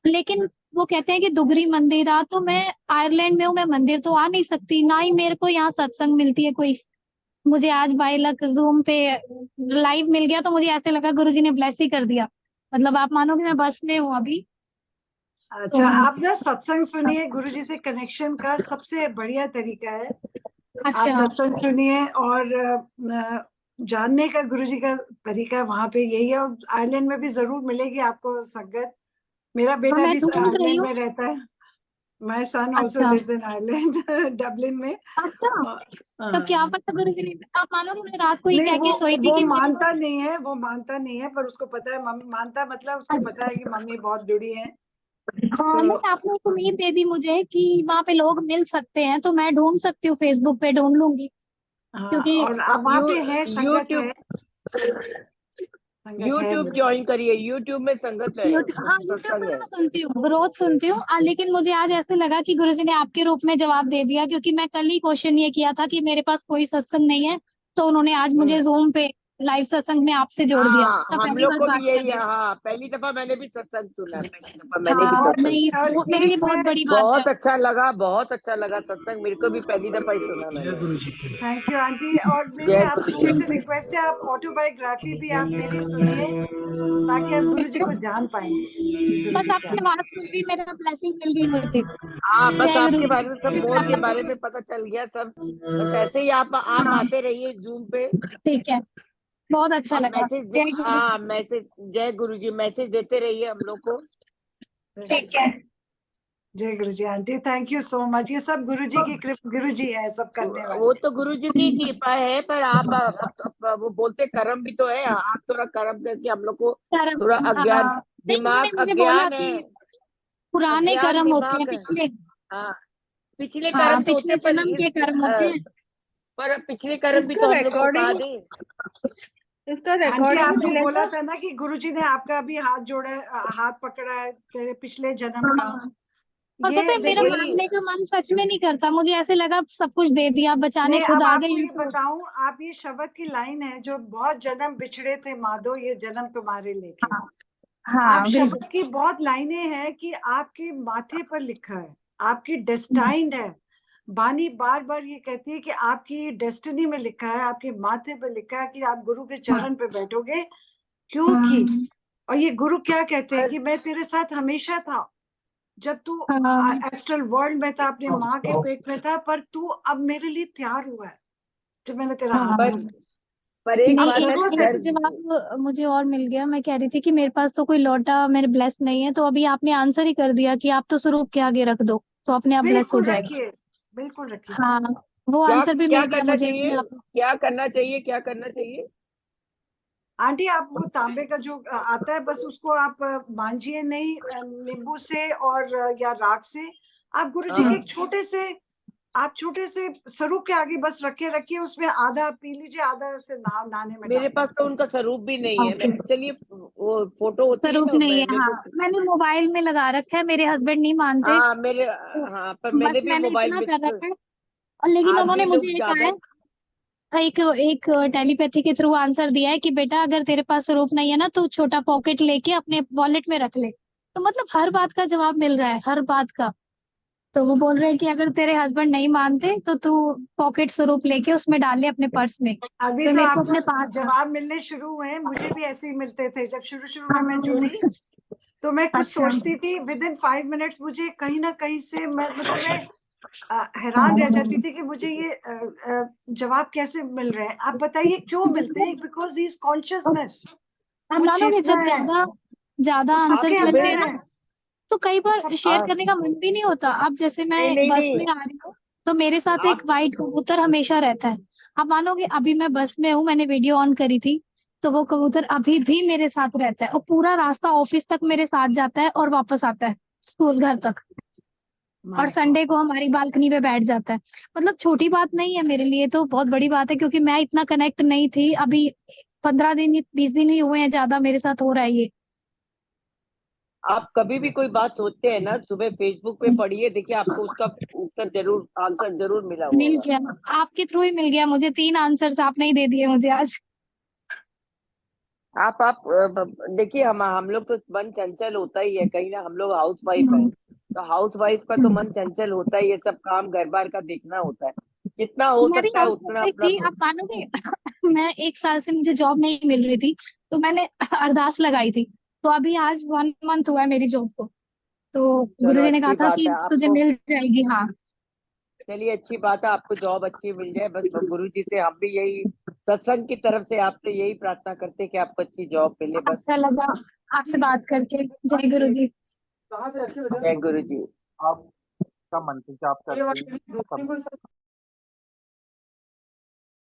लेकिन वो कहते हैं कि दुगरी मंदिर आ। तो मैं आयरलैंड में हूँ, मैं मंदिर तो आ नहीं सकती, ना ही मेरे को यहाँ सत्संग मिलती है कोई। मुझे आज बाई लक जूम पे लाइव मिल गया, तो मुझे ऐसे लगा गुरु जी ने ब्लेस ही कर दिया। मतलब आप मानोगे मैं बस में हूँ अभी। तो अच्छा, आप ना सत्संग सुनिए। गुरुजी से कनेक्शन का सबसे बढ़िया तरीका है आप अच्छा सत्संग सुनिए और जानने का गुरुजी का तरीका वहां पे यही है। और आयरलैंड में भी जरूर मिलेगी आपको संगत। मेरा हाँ बेटा मैं भी ढूंढ रही आयरलैंड हूँ। में रहता है। माय सन आल्सो अच्छा लिव्स इन आयरलैंड डबलिन में। अच्छा, और, तो क्या हाँ। पता गुरु जी ने, आप मानोगे मैं रात को ये नहीं, कह के सोई थी वो कि मेरे को। मानता नहीं है, वो मानता नहीं है, पर उसको पता है मम्मी मानता, मतलब उसको पता अच्छा है कि मम्मी बहुत जुड़ी है। हाँ, तो नहीं आपने एक उम्मीद दे दी मुझे कि वहाँ पे लोग मिल सकते हैं, तो मैं ढूंढ सकती हूँ, फेसबुक पे ढूंढ लूंगी। हाँ, क्योंकि और अब वहाँ यू पे है, संगत यूट्यूब है, संगत है। यूट्यूब ज्वाइन करिए, यूट्यूब में संगत है, हाँ यूट्यूब सत्संग पर है। मैं सुनती हूँ, रोज सुनती हूँ। लेकिन मुझे आज ऐसे लगा कि गुरुजी ने आपके रूप में जवाब दे दिया, क्योंकि मैं कल ही क्वेश्चन ये किया था कि मेरे पास कोई सत्संग नहीं है, तो उन्होंने आज मुझे जूम पे लाइव सत्संग में आपसे जोड़ दिया। हाँ, तब हम पहली लोग बार को भी बात कर यही रही है। हूँ। हाँ, पहली दफा मैंने भी सत्संग सुना है, पहली दफा मैंने भी हाँ और सत्संग नहीं, सुना। और वो मेरे लिए एक बहुत मैं बड़ी बात है। बहुत अच्छा लगा, बहुत अच्छा लगा सत्संग, मेरे को भी पहली दफा ही सुना मैंने। Thank you aunty. और मेरी जय आप गुरु लोगों से जी। रिक्वेस्ट है, आप ऑटोबायोग्राफी भी आप मेरी सुनिए, ताकि आप ठीक गुरुजी है, को जान पाएंगे कि बस गुरुजी क्या आपकी है। आवाज सुन ली, मेरा ब्लेसिंग मिल गई मुझे। हाँ, बस जय गुरु आपके बारे जी, में, सब मोर के शुक्राना बारे गुरु में जी। पता चल गया सब। बस ऐसे ही आप हाँ आते रहिए जूम पे। ठीक है, बहुत अच्छा आप लगा। मैसेज, जय गुरु जी। हाँ मैसेज, जय गुरु जी, मैसेज देते रहिए हम लोग को। ठीक है। जय Guruji aunty, thank you so much. ये सब गुरुजी की कृपा, गुरुजी है सब करने वो वाले। तो गुरु जी की कृपा है, पर आप अब वो बोलते कर्म भी तो है, आप थोड़ा कर्म करके हम लोग को कर्म, थोड़ा अज्ञान, नहीं उन्होंने दिमाग मुझे बोला अज्ञान है, कि पुराने अज्ञान कर्म होते हैं, दिमाग है। पिछले। हाँ, पिछले हाँ कर्म तो होते पिछले हैं, पर जन्म के कर्म होते हैं। पर पिछले कर्म भी इसका तो हम लोग चुका रिकॉर्डिंग, दें। इसका आंटी रिकॉर्डिंग आपने बोला मिलेगा? था ना कि गुरुजी ने आपका भी हाथ जोड़ा है, हाथ पकड़ा है पिछले जन्म का। हाँ और पता ये है मेरा देखिए, वही मांगने का मन सच में नहीं करता, मुझे ऐसे लगा सब कुछ दे दिया, बचाने नहीं, खुद अब आ आपको गई ये तो। बताऊं, आप ये शब्द की लाइन है, जो बहुत जन्म बिछड़े थे माधो, ये जन्म तुम्हारे लेके। हाँ आप हाँ बिल्कुल। शब्द की बहुत लाइनें हैं कि आपके माथे पर लिखा है, आपकी डेस्टाइंड है। बानी बार बार ये कहती है कि आपकी डेस्टिनी में लिखा है, आपके माथे पर लिखा है कि आप गुरु के चरण पे बैठोगे। क्योंकि, हाँ और ये गुरु क्या कहते हैं पर कि मैं तेरे साथ हमेशा था, जब तू हाँ एस्ट्रल वर्ल्ड में था, अपने माँ के पेट में था, पर तू अब मेरे लिए तैयार हुआ है, जब मैंने तेरा हाथ हाँ। पर पकड़ा। पर एक आप नहीं बात है, जरूर एक डर। करेंगे। जवाब मुझे और मिल गया। मैं कह रही थी कि मेरे पास तो कोई लौटा मेरे ब्लेस नहीं है, तो अभी आपने आंसर ही कर दिया कि आप तो स्वरूप के आगे रख दो, तो अपने आप ब्लेस हो बिल्कुल जाएगा। रखिए, बिल्कुल रखिए। हाँ वो क्या आंसर भी क्या मिल गया करना मुझे अपने चाहिए, आप। क्या करना चाहिए, क्या करना चाहिए? आंटी आप वो तांबे का जो आता है, बस उसको आप मांझिए नहीं, नींबू से और या राख से। आप गुरु जी के हाँ, एक छोटे से, आप छोटे से स्वरूप के आगे बस रखे रखिए, उसमें आधा पी लीजिए, आधा से नहाने में मेरे डाल पास दीजिए। तो उनका स्वरूप भी नहीं है। ओके, मैंने, चलिए वो फोटो होती है स्वरूप ना, नहीं है। मेरे हाँ को। मैंने मोबाइल में लगा रखा है, मेरे हस्बैंड नहीं मानते, हाँ मेरे, तो हाँ पर बस मैंने भी मैंने मोबाइल इतना में, कर रखा है। और लेकिन आदमी उन्होंने लोग मुझे ये कहा ज्यादा। है, एक एक टेलीपैथी के थ्रू आंसर दिया है कि बेटा अगर तेरे पास स्वरूप नहीं है ना, तो छोटा पॉकेट लेके अपने वॉलेट में रख ले। तो मतलब हर बात का जवाब मिल रहा है, हर बात का। तो वो बोल रहे हैं कि अगर तेरे हस्बैंड नहीं मानते तो तू पॉकेट स्वरूप लेके उसमें डाल ले अपने पर्स में। अभी तो तो मेरे को आपको अपने पास रख। जवाब मिलने शुरू हुए हैं, मुझे भी ऐसे ही मिलते थे जब शुरू शुरू में मैं हाँ जुड़ी। तो मैं कुछ अच्छा सोचती थी, विद इन 5 मिनट्स मुझे कहीं ना कहीं से, मैं मतलब मैं हैरान रह हाँ जाती थी कि मुझे ये जवाब कैसे मिल रहे हैं। आप बताइए क्यों मिलते हैं? बिकॉज ही इज कॉन्शियसनेस, आप वो मानोगे चेतना जब है, ज्यादा ज्यादा वो आंसर्स आप सबके मिलते हैं अंदर ना, है। तो कई वो बार सब शेयर करने का मन भी नहीं होता। अब जैसे मैं नहीं नहीं बस नहीं, में आ रही हूँ, तो मेरे साथ एक आप वाइट कबूतर हमेशा रहता है। आप मानोगे अभी मैं बस में हूँ, मैंने वीडियो ऑन करी थी, तो वो कबूतर अभी भी मेरे साथ रहता है, और पूरा रास्ता ऑफिस तक मेरे साथ जाता है और वापस आता है स्कूल घर तक। और माय गॉड। संडे को हमारी बालकनी पे बैठ जाता है। मतलब छोटी बात नहीं है मेरे लिए, तो बहुत बड़ी बात है, क्योंकि मैं इतना कनेक्ट नहीं थी। अभी 15 दिन 20 दिन ही हुए हैं, ज्यादा मेरे साथ हो रहा है ये। आप कभी भी कोई बात सोचते हैं ना, सुबह फेसबुक पे पढ़िए, देखिए आपको उसका उत्तर जरूर, आंसर जरूर मिला हुआ मिल होगा। गया, आपके थ्रू ही मिल गया मुझे। 3 आंसर्स आपने ही दे दिए मुझे आज। आप देखिए, हम लोग तो मन चंचल होता ही है कहीं ना, हम लोग हाउस वाइफ है, हम्म, तो हाउस वाइफ का तो मन चंचल होता ही है, सब काम घर बार का देखना होता है, जितना हो मैं भी सकता है हाउस उतना वाइफ अपना। थी, आप मानोगे मैं 1 साल से मुझे जॉब नहीं मिल रही थी, तो मैंने अरदास लगाई थी। तो अभी आज 1 मंथ हुआ है मेरी जॉब को। तो चलो गुरुजी ने कहा अच्छी था बात कि है तुझे आपको। मिल जाएगी। हाँ चलिए अच्छी बात है, आपको जॉब अच्छी मिल जाए। बस गुरु जी से हम भी यही सत्संग की तरफ से आपसे यही प्रार्थना करते हैं कि आपको अच्छी जॉब मिले। बस अच्छा लगा आपसे बात करके। जय गुरु जी। जय गुरु जी। आपका मन की आप करते हैं सब